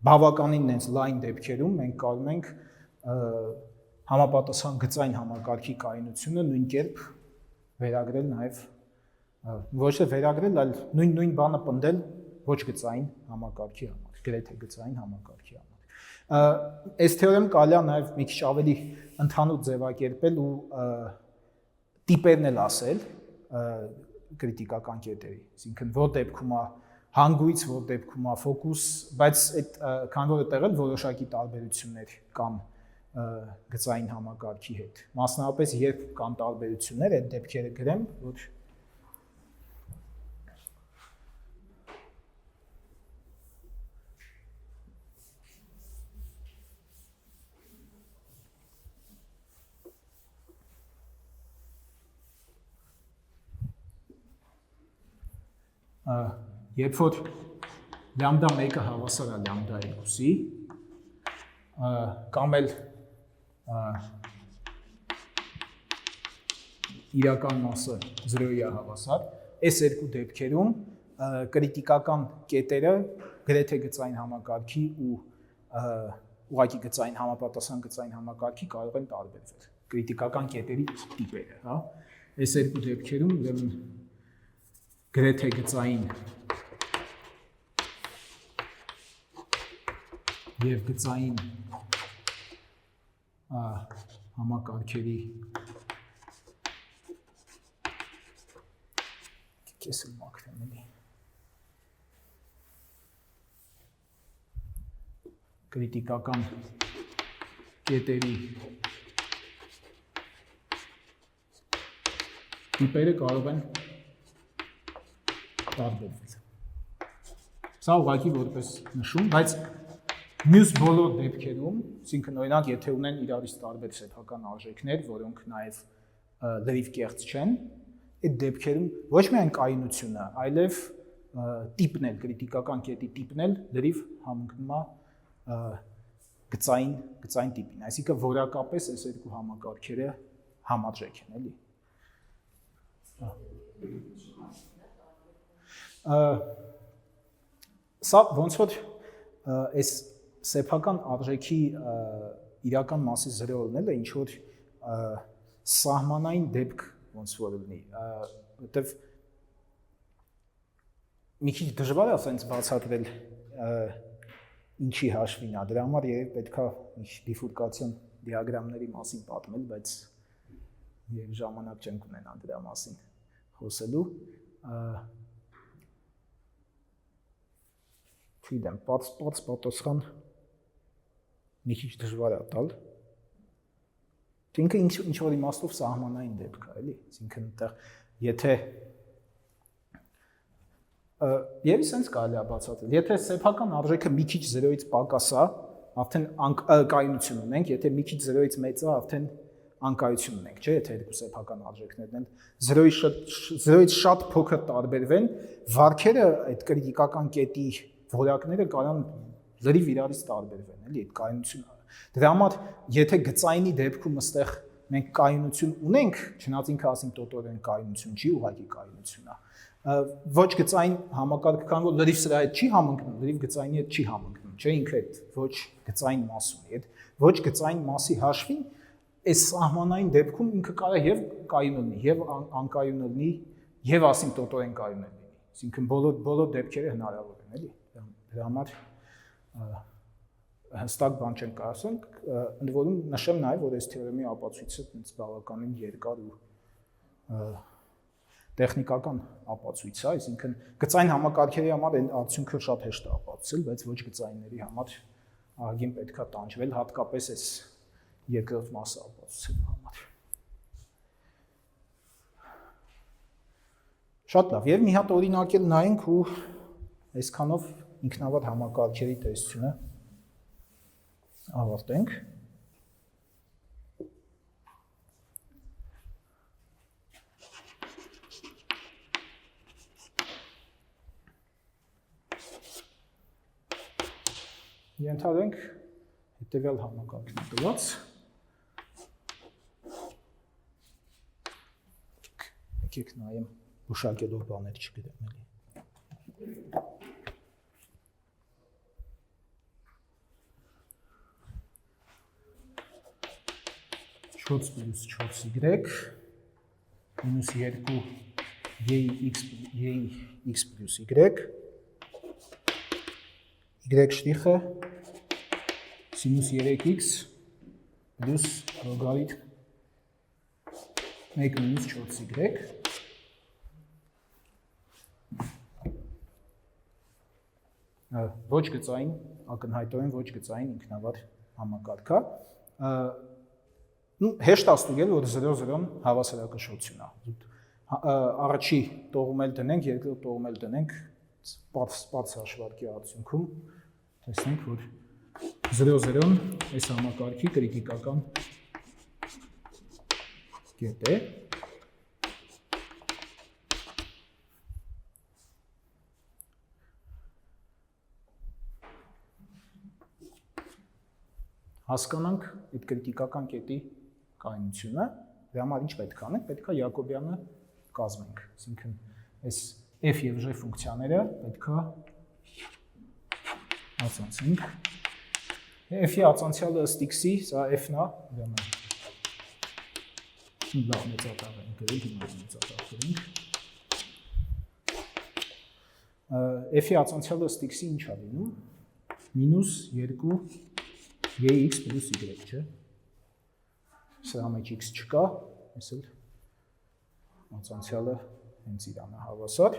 բավականին նենց լայն դեպքերում մենք կարող ենք համապատասխան գծային համակարգի կայունությունը նույն կերպ վերագրել նաև ոչ թե վերագրել, այլ նույն բանը պնդել ոչ գծային համակարգի համար, գրեթե գծային համակարգի համար։ Այս թեորեմ կարելի է նաև մի քիչ ավելի ընդհանուր ձևակերպել ու տիպերն էլ ասել կրիտիկական կետերի, այսինքն որ դեպքում է հանգույց, որ դեպքում է ֆոկուս, բայց այդ քանի որ այդտեղ էլ որոշակի տարբերություններ կան գծային համակարգի հետ։ Մասնավորապես երբ կան տարբերություններ, այդ դեպքերը գրեմ, որ երբ որ լամդա 1-ը հավասար է լամդա 2-ի, կամ էլ իրական մասը 0-ի է հավասար, այս երկու դեպքերում կրիտիկական կետերը գրեթե գծային համակարգի ու ուղղակի գծային համապատասխան գծային համակարգի կարող են տարբերվել։ Կրիտիկական կետերի տիպերը, հա։ Այս երկու դեպքերում ուրեմն գրեթե գծային և գծային համակարգերի կեսել մակրեմ էլի կրիտիկական կետերի տիպերը կարող են տարբերվել։ Սա ուղղակի որպես նշում, բայց մյուս բոլոր դեպքերում, այսինքն օրինակ, եթե ունեն իրարից տարբեր սեփական արժեքներ, որոնք նաև լրիվ կեղծ չեն, այդ դեպքերում ոչ միայն կայունությունը, այլև տիպն էլ, կրիտիկական կետի տիպն էլ լրիվ համընկնում է գծային տիպին, այսինքն որակապես այս երկու համակարգերը համարժեք են, էլի։ Սա ոնց որ այս սեփական արժեքի իրական մասի 0 լինելը ինչ որ սահմանային դեպք ոնց որ լինի, որտեվ մի քիչ դժվար է ասենց բացատրել ինչի հաշվին է, դրա համար երբ պետքա բիֆուրկացիոն դիագրամների մասին պատմել, բայց եւ ժամանակ չենք ունենա դրա մասին խոսելու, չգիտեմ, պատասխան մի քիչ դժվար է տալ։ Ինքը ինչ որ իմաստով սահմանային դեպք է, էլի, այսինքն այնտեղ եթե եւ սենց կարելի է բացատրել, եթե սեփական արժեքը մի քիչ 0-ից պակաս է, արդեն կայունություն ունենք, եթե մի քիչ 0-ից մեծ է, արդեն անկայություն ունենք, չէ՞, եթե երկու սեփական արժեքներն են 0-ից շատ փոքր տարբերվեն, վարքերը այդ կրիտիկական կետի որակները կարող լրիվ իրարից տարբերվեն, էլի, այդ կայունությունը։ Դրա համար, եթե գծայինի դեպքում այստեղ մենք կայունություն ունենք, չնայած ինքը ասիմպտոտորեն կայունություն չի, ուղղակի կայունություն է։ Ոչ գծային համակարգը կան, որ լրիվ սրա հետ չի համընկնում, լրիվ գծայինի հետ չի համընկնում, չէ՞, ինքը այդ ոչ գծային մաս ունի, այդ ոչ գծային մասի հաշվին այս սահմանային դեպքում ինքը կարող է եւ կայուն լինի, եւ անկայուն լինի, եւ ասիմպտոտորեն կայուն լինի։ Այսինքն բոլոր դեպքերը հնարավոր են, էլի։ Դրա համար հստակ բան չեմ կարող ասել, ընդ որում նշեմ նաև, որ այս թեորեմի ապացույցը բավականին երկար ու տեխնիկական ապացույց է, այսինքն գծային համակարգերի համար այն արդյունքը շատ հեշտ է ապացուցել, բայց ոչ գծայինների համար ահագին պետք է տանջվել, հատկապես այս երկրորդ մասը ապացուցելու համար։ Շատ լավ, եւ մի հատ օրինակ էլ նայենք ու այսքանով ինքնավար համակարգերի տեսությունը ավարտենք։ Ենթադրենք հետևյալ համակարգն է տված։ Եկեք նայեմ ուշակելով բաներ չգրեմ էլի։ 4 plus 4y minus 2 yx plus y շտիխը sinus 3x plus logaritm 1 minus 4y ոչ գծային, ակնհայտորեն ոչ գծային ինքնավար համակարգ է, Հեշտ աստուգել, որ 0-0-ն հավասարակշռություն է։ Առաջի տողում էլ դնենք, երկրորդ տողում էլ դնենք, բաց հաշվարկի արդյունքում տեսնենք, որ 0-0-ն այս համակարգի կրիտիկական կետ է։ Հասկանանք այդ կրիտիկական կետի կայունությունը, դրա համար ինչ պետք է անենք, պետք է Յակոբյանը կազմենք, այսինքն այս f եւ g ֆունկցիաները պետք է ածանցենք։ F-ի ածանցյալը ըստ x-ի, սա f-ն է, ուրեմն լավ մեծատաղ ենք գրել, հիմա մեծատաղ գրենք։ F-ի ածանցյալը ըստ x-ի ինչ է լինում, -2 Gx plus y, չէ։ Սրա մեջ x չկա, այս էլ ածանցյալը հենց իրան է հավասար։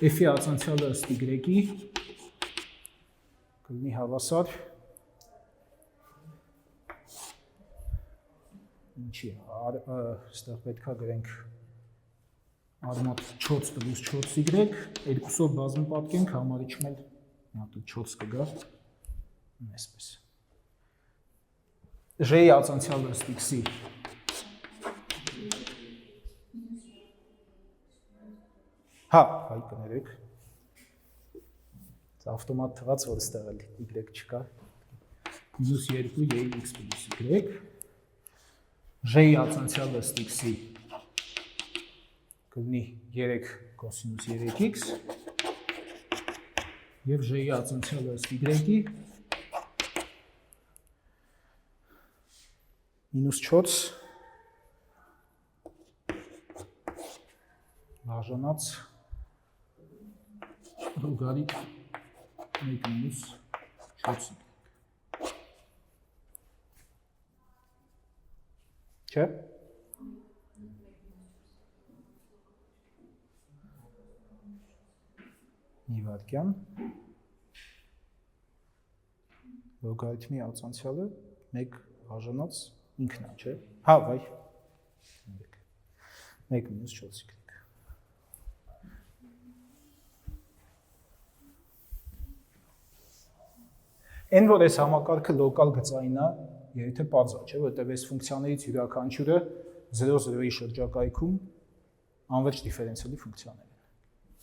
F-ի ածանցյալը ըստ y-ի կլինի հավասար ինչի, այստեղ պետք է գրենք արմատ 4 plus 4y, երկուսով բազում պատկենք, համարիչում էլ 4 կգա, այսպես։ G-ի ածանցյալը ըստ x-ի հայ կներեք, ավտոմատ թվաց, որ ստեղ էլ y չկա, -2 Gx plus y, G-ի ածանցյալը ըստ x-ի կլինի 3 կոսինուս 3x և G-ի ածանցյալը ըստ y-ի -4 բաժանած լոգարիթմ 1 - 4 չէ։ Մի վայրկյան լոգարիթմի ածանցյալը 1 բաժանած ինքն է, չէ։ Հա, վայ։ 1 - 4y։ Այն որ այս համակարգը լոկալ գծային է, եթե պարզ է, չէ, որտեղ այս ֆունկցիաներից յուրաքանչյուրը 0-0-ի շրջակայքում անվերջ դիֆերենցիալի ֆունկցիաներ են։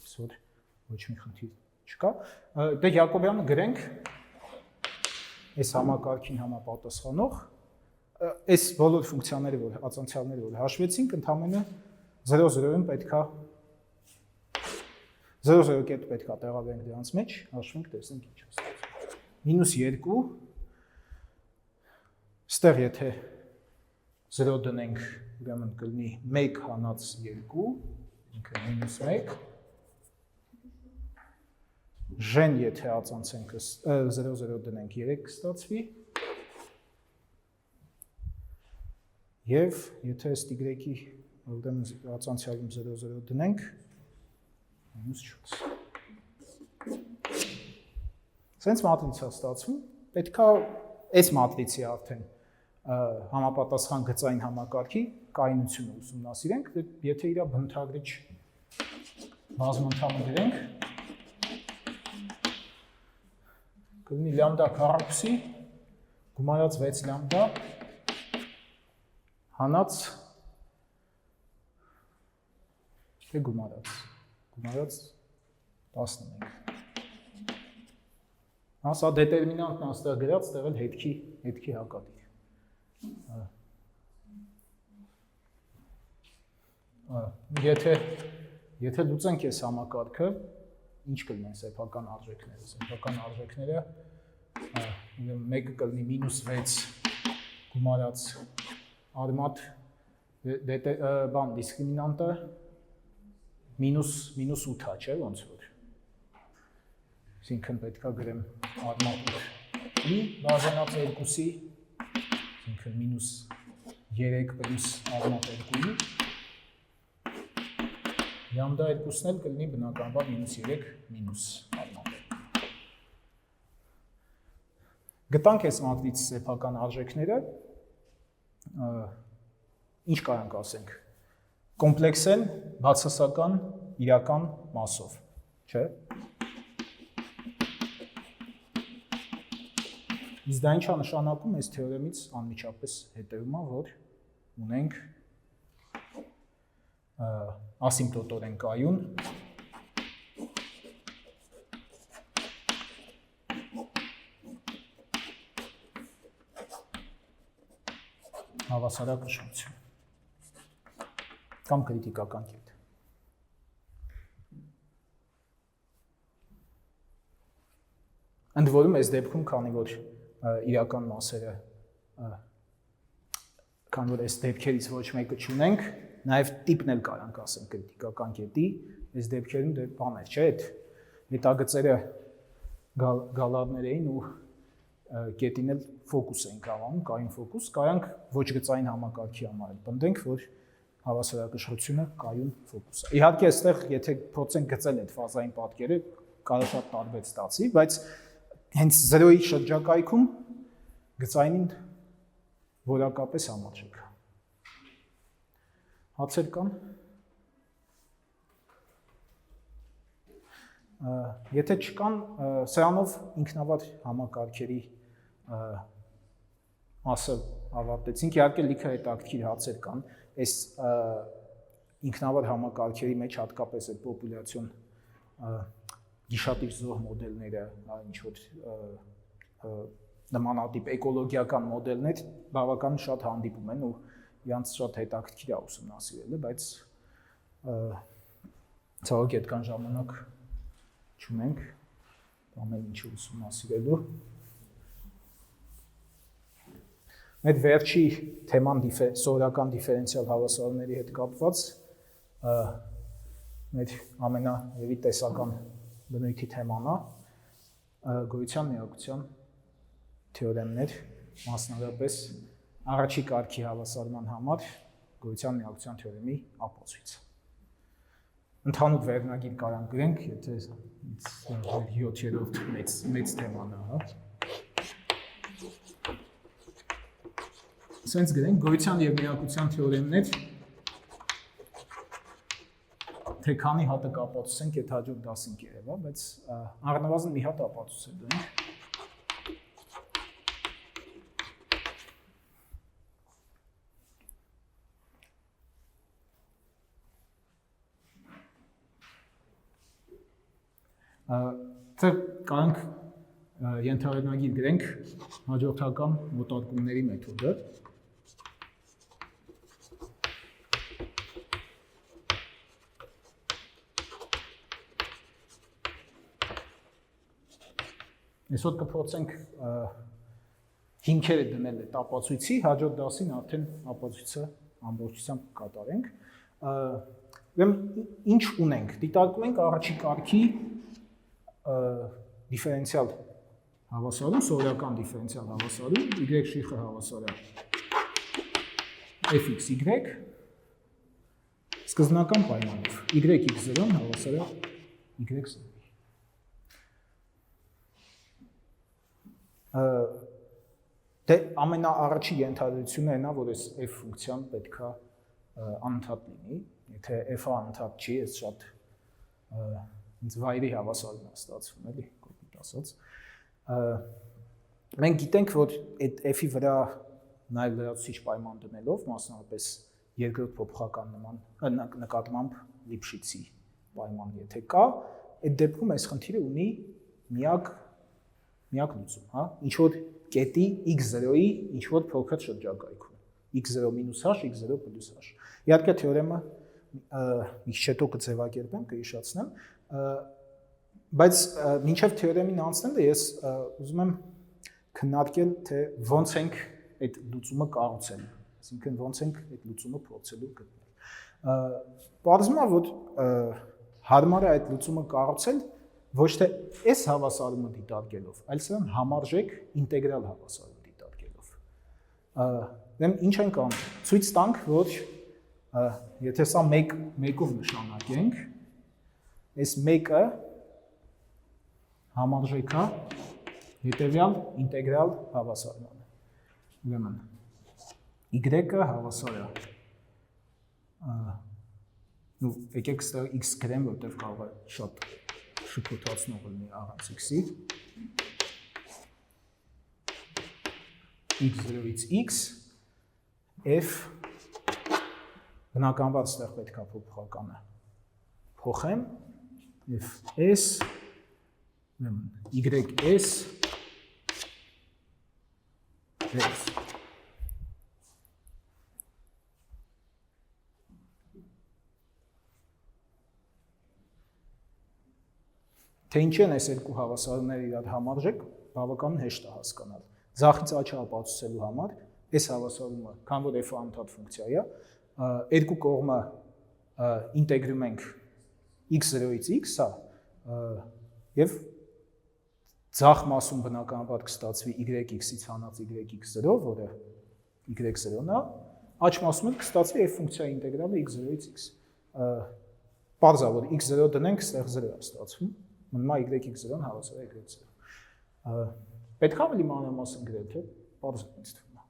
Այսօր ոչ մի խնդիր չկա։ Դե Յակոբյանը գրենք այս համակարգին համապատասխանող այս բոլոր ֆունկցիաները, որ ածանցյալները, որ հաշվեցինք, ընդամենը 0-0-ին պետք է 0-0 կետ պետք է տեղավորենք դրանց մեջ, հաշվենք, տեսնենք ինչ է ստացվում։ -2, ստեղ եթե 0 դնենք, ուրեմն կլինի 1 հանած 2, ինքը -1, G-ն եթե ածանցենք 0-0 դնենք 3 կստացվի, և եթե ըստ y-ի ածանցյալում 0-0 դնենք, -4։ Սենց մատրիցա ստացվում, պետք է այս մատրիցի արդեն համապատասխան գծային համակարգի կայունությունը ուսումնասիրենք, եթե իր բնութագրիչ բազմընդհանը գրենք, կլինի լամդա քառակուսի գումարած 6 լամդա հանած թե գումարած 11։ Հա, սա դետերմինանտն աստեղ գրած, ստեղ էլ հետքի հակադիր։ Եթե լուծենք այս համակարգը, ինչ կլինեն սեփական արժեքները։ Սեփական արժեքները մեկը կլինի -6 գումարած արմատ դիսկրիմինանտը -8 է, չէ, ոնց որ։ Այսինքն պետք է գրեմ արմատ 8-ի բաժանած 2-ի, այսինքն -3 պլյուս արմատ 2-ի, լամդա 2-ն էլ կլինի բնականաբար -3 մինուս արմատ 2։ Գտանք այս մատրիցի սեփական արժեքները, ինչ կարանք ասենք, կոմպլեքս են բացասական իրական մասով, չէ։ Իսկ դա ինչա նշանակում, այս թեորեմից անմիջապես հետևում է, որ ունենք ասիմպտոտորեն կայուն հավասարակշռություն կամ կրիտիկական կետ։ Ընդ որում այս դեպքում, քանի որ իրական մասերը, քանի որ այս դեպքերից ոչ մեկը չունենք, նաև տիպն էլ կարանք ասենք կրիտիկական կետի, այս դեպքերում դե բաներ, չէ՞, այդ հետագծերը գալարներ էին ու կետին էլ ֆոկուս էինք անվանում, կայուն ֆոկուս, կարանք ոչ գծային համակարգի համար էլ պնդենք, որ հավասարակշռությունը կայուն ֆոկուս է։ Իհարկե, այստեղ եթե փորձենք գծել այդ ֆազային պատկերը, կարող շատ տարբեր ստացի, բայց հենց 0-ի շրջակայքում գծայինին որակապես համարժեք է։ Հարցեր կան։ Եթե չկան, սրանով ինքնավար համակարգերի մասը ավարտեցինք, իհարկե լիքը հետաքրքիր հարցեր կան, այս ինքնավար համակարգերի մեջ հատկապես այդ պոպուլյացիոն գիշատիվ զոհ մոդելները, ինչ-որ նմանատիպ էկոլոգիական մոդելներ բավական շատ հանդիպում են ու իրանց շատ հետաքրքիր է ուսումնասիրելը, բայց ցավոք այդքան ժամանակ չունենք ամեն ինչը ուսումնասիրելու։ Մեր վերջի թեման սովորական դիֆերենցիալ հավասարումների հետ կապված մեր ամենաևի տեսական բնույթի թեման է գոյության միակության թեորեմներ, մասնավորապես առաջի կարգի հավասարման համար գոյության միակության թեորեմի ապացույց։ Ընդհանուր վերնագիր կարանք գրենք, եթե 7-րդ մեծ թեման է, հա։ Սենց գրենք գոյության և միակության թեորեմներ, թե քանի հատը կապացուցենք, այդ հաջորդ դասին կերևա, բայց առնվազն մի հատ ապացուցել ենք։ Թե կարանք ենթավերնագիր գրենք հաջորդական մոտարկումների մեթոդը։ Այսօր կփորձենք հիմքերը դնել այդ ապացույցի, հաջորդ դասին արդեն ապացույցը ամբողջությամբ կկատարենք։ Ինչ ունենք, դիտարկում ենք առաջի կարգի դիֆերենցիալ հավասարում, սովորական դիֆերենցիալ հավասարում, y շիխը հավասար է fx-y, սկզբնական պայմանով, y(x0) հավասար է y0։ Դե ամենաառաջի ենթադրությունը այնա, որ այս f ֆունկցիան պետք է անընդհատ լինի, եթե f-ը անընդհատ չի, այս շատ վայրի հավասարում է ստացվում, էլի, կոպիտ ասած։ Մենք գիտենք, որ այդ f-ի վրա նաև լրացուցիչ պայման դնելով, մասնավորապես երկրորդ փոփոխական նկատմամբ Լիբշիցի պայման եթե կա, այդ դեպքում այս խնդիրը ունի միակ լուծում, հա, ինչ-որ կետի x0-ի ինչ-որ փոքր շրջակայքում, x0 մինուս h, x0 պլյուս h։ Իհարկե թեորեմը մի քիչ հետո կձևակերպեմ, կհիշեցնեմ, բայց մինչև թեորեմին անցնելը ես ուզում եմ քննարկել, թե ոնց ենք այդ լուծումը կառուցել, այսինքն ոնց ենք այդ լուծումը փորձելու գտնել։ Պարզվում է, որ հարմար է այդ լուծումը կառուցել ոչ թե այս հավասարումը դիտարկելով, այլ սրան համարժեք ինտեգրալ հավասարում դիտարկելով։ Ինչ ենք անում, ցույց տանք, որ եթե սա մեկով նշանակենք, այս մեկը համարժեք է հետևյալ ինտեգրալ հավասարմանը։ Ուրեմն y-ը հավասար է նու եկեք ստեղ x գրեմ, որտեղ կարող է շատ շփոթացնող լինի առանց x-ի x0-ից x f բնականաբար ստեղ պետք է փոփոխականը փոխեմ f s ys s Թե ինչի են այս երկու հավասարումները իրար համարժեք, բավականին հեշտ է հասկանալ։ Ձախից աչը ապացուցելու համար այս հավասարումը, քան որ f-ը անընդհատ ֆունկցիա է, երկու կողմը ինտեգրում ենք x0-ից x, եւ ձախ մասում բնականաբար կստացվի y(x)-ից հանած y(x0), որը y0-ն է, աջ մասում էլ կստացվի f ֆունկցիայի ինտեգրալը x0-ից x։ Պարզ է, որ x0 դնենք, ստեղ 0 է ստացվում։ Մնում է y(x0)-ն հավասար է y0։ Պետք է ավելի մանրամասն գրել, թե պարզ ինձ թվում է։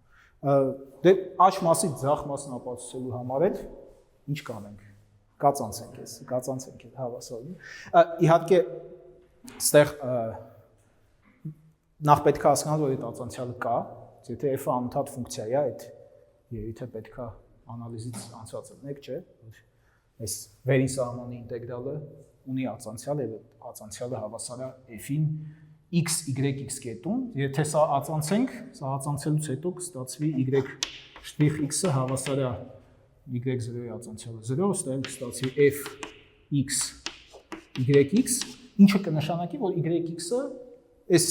Դե աջ մասից ձախ մասն ապացուցելու համար էլ ինչ կանենք։ Կածանցենք հավասարին։ Իհարկե, ստեղ նախ պետք է հասկանալ, որ այդ ածանցյալը կա, եթե f-ը անընդհատ ֆունկցիա է, այդ երևույթը պետք է անալիզից անցած ելնեք, չէ՞։ Այս վերին սահմանի ինտեգրալը ունի ածանցյալ, եւ ածանցյալը հավասար է f-ին x y(x) կետում, եթե սա ածանցենք, սա ածանցելուց հետո կստացվի y'(x)-ը հավասար է y0-ի ածանցյալը 0, ստեղ կստացվի f x y(x), ինչը կնշանակի, որ y(x)-ը այս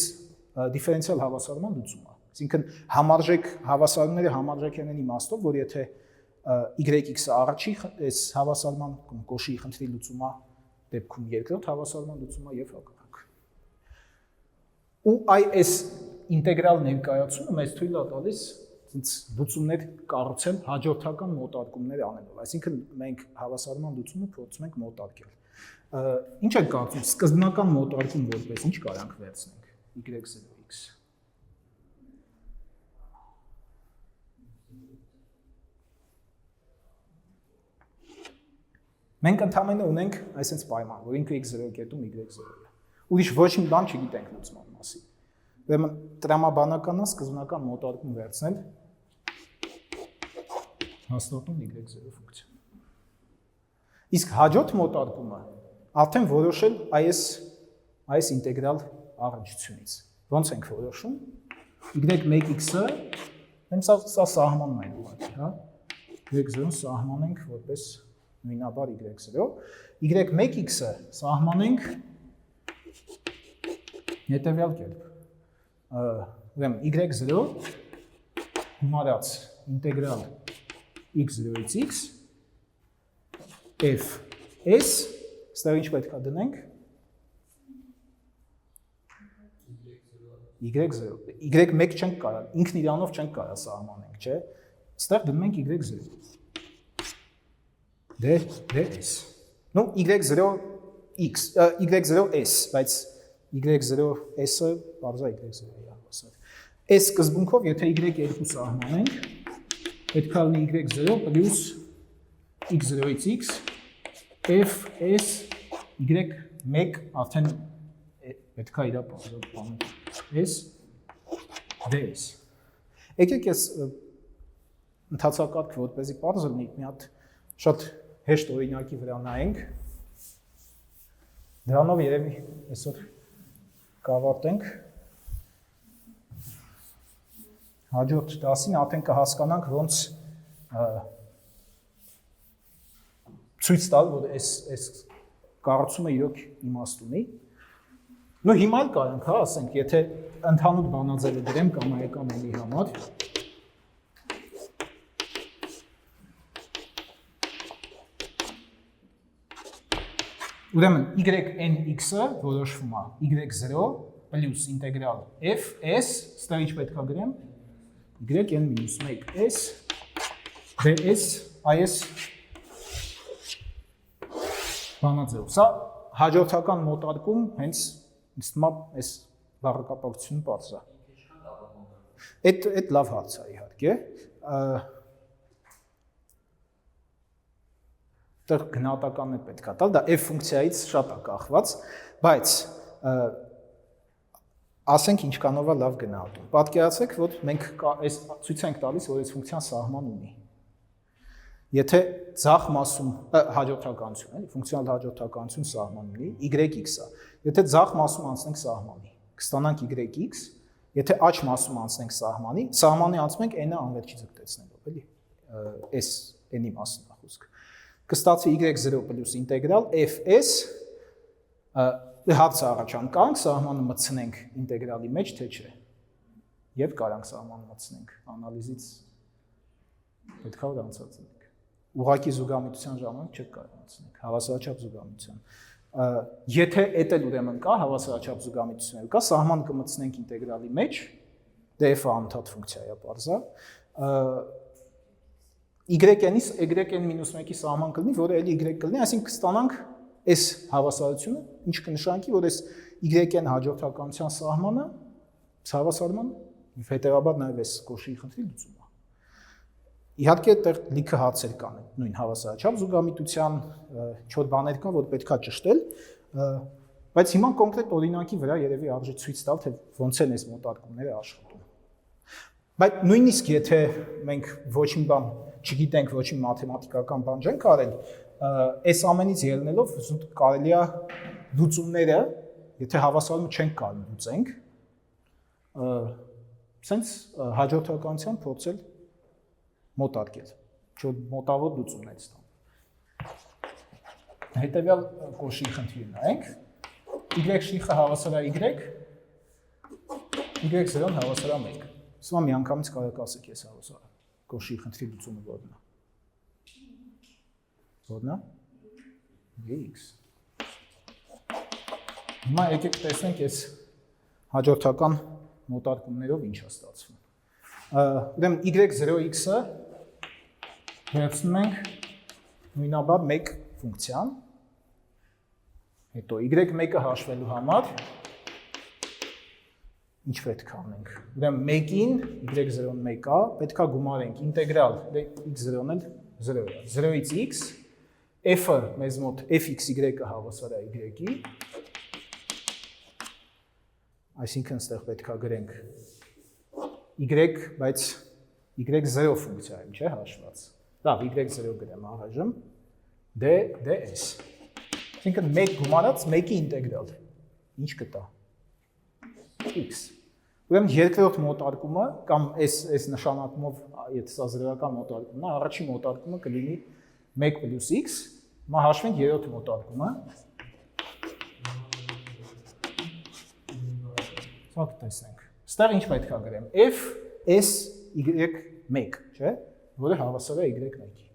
դիֆերենցիալ հավասարման լուծում է։ Այսինքն համարժեք հավասարումները համարժեք են իմաստով, որ եթե y(x)-ը առաջի այս հավասարման կամ կոշի խնդրի լուծում է, դեպքում երկրորդ հավասարման լուծում է եւ հակառակ։ Ու այս ինտեգրալ ներկայացումը մեզ թույլ է տալիս լուծումներ կառուցել հաջորդական մոտարկումներ անելով։ Այսինքն մենք հավասարման լուծումը փորձում ենք մոտարկել։ Ինչ եք կարծում, սկզբնական մոտարկում որպես ինչ կարանք վերցնենք y0x։ Մենք ընդհանրապես ունենք այսպես պայման, որ ինքը x0 կետում y0 է։ Ուրիշ ոչ մի բան չգիտենք լուծման մասին։ Ուրեմն տրամաբանական է սկզբնական մոտարկում վերցնել հաստատում y0 ֆունկցիա։ Իսկ հաջորդ մոտարկումը արդեն որոշել այս ինտեգրալ առնչությունից։ Ոնց ենք որոշում։ y1x-ը հենց սա սահմանն է ուղղակի, հա։ y0-ն սահմանենք որպես նույնաբար y0, y1x-ը սահմանենք հետևյալ կերպ։ Ուրեմն y0 հիմարած ինտեգրալ x0-ից x f s, ստեղ ինչ պետք է դնենք y0, y1 չենք կարող, ինքն իրանով չենք կարող սահմանենք, չէ։ Ստեղ դնում ենք y0 ds։ Ну y0x, y0s, բայց y0s-ը բարձր y0-ի է հավասար։ S սկզբունքով, եթե y2 սահմանենք, պետք է լինի y0 պլյուս x0-ից x f s y1 արդեն պետք է իրա բանը s ds։ Եկեք ես ընթացակարգ որպեսզի պարզ լինի, մի հատ շատ հեշտ օրինակի վրա նայենք։ Դրանով երևի այսօր կավարտենք։ Հաջորդ դասին արդեն կհասկանանք ոնց ցույց տալ, որ այս կառուցումը իրոք իմաստ ունի։ Ну հիմա էլ կարանք, հա, ասենք, եթե ընդհանուր բանաձևը դրեմ կամայական n-ի համար, ուրեմն yn(x)-ը որոշվում է y0 պլյուս ինտեգրալ f s, ստեղ ինչ պետք է գրեմ yn-1 s ds is բանաձև։ Սա հաջորդական մոտարկում հենց ինձ թվում է այս բառակապակցությունը պարզ է։ Այդ լավ հարց է իհարկե։ Այդտեղ գնահատականն է պետք է տալ, դա f ֆունկցիայից շատ է կախված, բայց ասենք ինչքանով է լավ գնահատում։ Պատկերացրեք, որ մենք այս ցույց ենք տալիս, որ այս ֆունկցիան սահման ունի։ Եթե ձախ մասում հաջորդականություն, էլի, ֆունկցիոնալ հաջորդականություն սահման ունի, yx-ը։ Եթե ձախ մասում անցնենք սահմանի, կստանանք yx, եթե աջ մասում անցնենք սահմանի անցում ենք n-ը անվերջի ձգտեցնելով, էլի, s n-ի մասն է խոսքը։ Կստացվի y0 պլյուս ինտեգրալ fs հարցը առաջանկանք, սահմանը մտցնենք ինտեգրալի մեջ, թե չէ։ Եվ կարանք սահմանը մտցնենք, անալիզից պետք է որ անցածենք։ Ուղղակի զուգամիտության ժամանակ չեք կարող մտցնենք, հավասարաչափ զուգամիտության։ Եթե էդ էլ ուրեմն կա, հավասարաչափ զուգամիտություն կա, սահման կմտցնենք ինտեգրալի մեջ, դե f-ը անընդհատ ֆունկցիա է, պարզա։ yn-1-ի սահման կլինի, որը էլի y կլինի, այսինքն կստանանք այս հավասարությունը, ինչ կնշանակի, որ այս yn հաջորդականության սահմանը հավասարման եւ հետեւաբար նաեւ այս կոշի խնդրի լուծումը։ Իհարկե այդտեղ լիքը հարցեր կան, նույն հավասարաչափ զուգամիտության 4 բաներ կան, որ պետքա ճշտել, բայց հիմա կոնկրետ օրինակի վրա երևի արժի ցույց տալ, թե ոնց են այս մոտարկումները աշխատում։ Բայց նույնիսկ եթե մենք ոչ մի բան չգիտենք, ոչ մի մաթեմատիկական բան չենք արել, այս ամենից ելնելով զուտ կարելի է լուծումները, եթե հավասարումը չենք կարող լուծենք, սենց հաջորդականության փորձել մոտարկել, չէ՞ մոտավոր լուծումներ ստանալ։ Հետևյալ կոշի խնդիրը նայենք, y շիխը հավասար է y, y0-ն հավասար է 1։ Սա միանգամից կարող ասեք ես հավասար կոշի խնդրի լուծումը որն է։ Որն է? X։ Հիմա եկեք տեսնենք այս հաջորդական մոտարկումներով ինչ է ստացվում։ Ուրեմն y0x-ը վերցնում ենք նույնաբար 1 ֆունկցիան, հետո y1-ը հաշվելու համար ինչ պետք է անենք։ Ուրեմն 1-ին y0-ն 1 է, պետք է գումարենք ինտեգրալ, դե x0-ն էլ 0 է, 0-ից x, f-ը մեզ մոտ fxy-ը հավասար է y-ի, այսինքն ստեղ պետք է գրենք y, բայց y0 ֆունկցիա է, չէ՞ հաշված։ Լավ, y0 գրեմ առայժմ, ds։ Այսինքն 1 գումարած 1-ի ինտեգրալ, ինչ կտա։ X։ Ուրեմն երկրորդ մոտարկումը կամ այս նշանակումով, եթե սա զրոյական մոտարկումն է, առաջին մոտարկումը կլինի 1 + x, հիմա հաշվենք երրորդ մոտարկումը։ Սա կտեսնենք։ Ստեղ ինչ պետք է գրեմ։ f s y1, չէ՞, որը հավասար է y1-ի։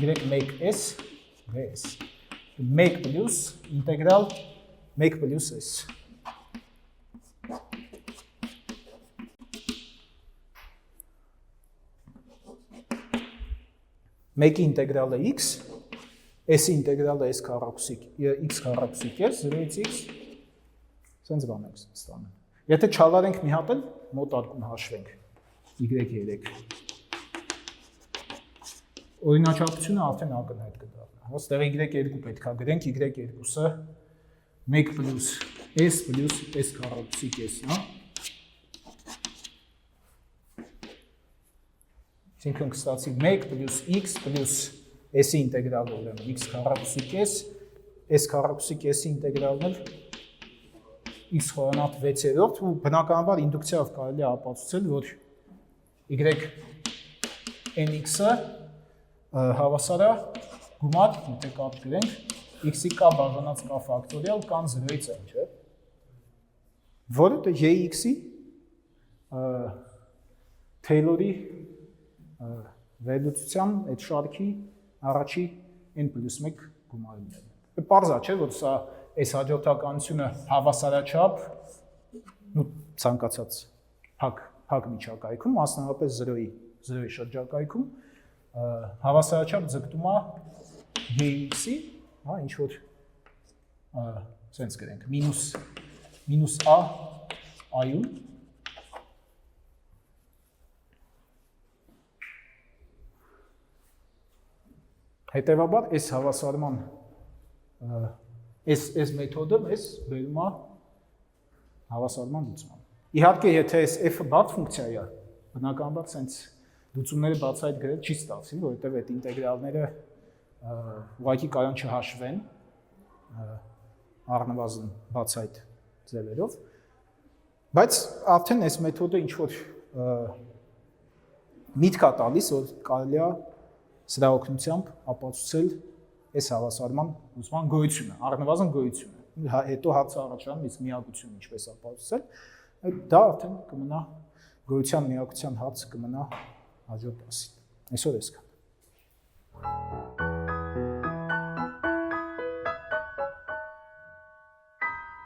y1s ds։ 1 + ինտեգրալ 1 + s։ Մեկի ինտեգրալը x, s-ի ինտեգրալը s քառակուսիկ, x քառակուսիկ է, 0-ից x, սենց բան ենք ստանում։ Եթե չավարենք մի հատ էլ, մոտարկում հաշվենք, y3։ Օրինաչափությունը արդեն ակնհայտ կդառնա։ Հստեղ y2 պետք է գրենք, y2-ը 1 + s քառակուսիկ s-ն է։ Այսինքն կստացի 1 + x + s-ի ինտեգրալը ուրեմն x քառակուսիկ s քառակուսիկ s-ի ինտեգրալն էլ x խորանարդ 6-րդ ու բնականաբար ինդուկցիայով կարելի է ապացուցել, որ y(nx)-ը հավասար է գումար, եթե կապ գրենք, x-ի k բաժանած k ֆակտորիալ կան 0-ից n, չէ՞։ Որը դե jx-ի Թեյլորի վերլուծության այդ շարքի առաջի n + 1 գումարումներն են։ Պարզ է, չէ՞, որ սա այս հաջորդականությունը հավասարաչափ ցանկացած փակ միջակայքում, մասնավորապես 0-ի շրջակայքում հավասարաչափ ձգտում է jx-ի, հա, ինչ որ սենց գրենք, մինուս a a-ում Հետևաբար այս հավասարման այս մեթոդը մեզ բերում է հավասարման լուծման։ Իհարկե, եթե այս f-ը բաց ֆունկցիա է, բնականաբար sense լուծումները բացահայտ գրել չի ստացվի, որովհետև այդ ինտեգրալները ուղղակի կարող չհաշվեն առնվազն բացահայտ ձևերով, բայց արդեն այս մեթոդը ինչ որ միտք է տալիս, որ կարելի է սրա օգնությամբ ապացուցել այս հավասարման լուծման գոյությունը, առնվազն գոյությունը։ Հետո հարցը առաջանում իսկ միակությունը ինչպես ապացուցել, դա արդեն կմնա գոյության միակության հարցը կմնա հաջորդ դասին։ Այսօր էսքան։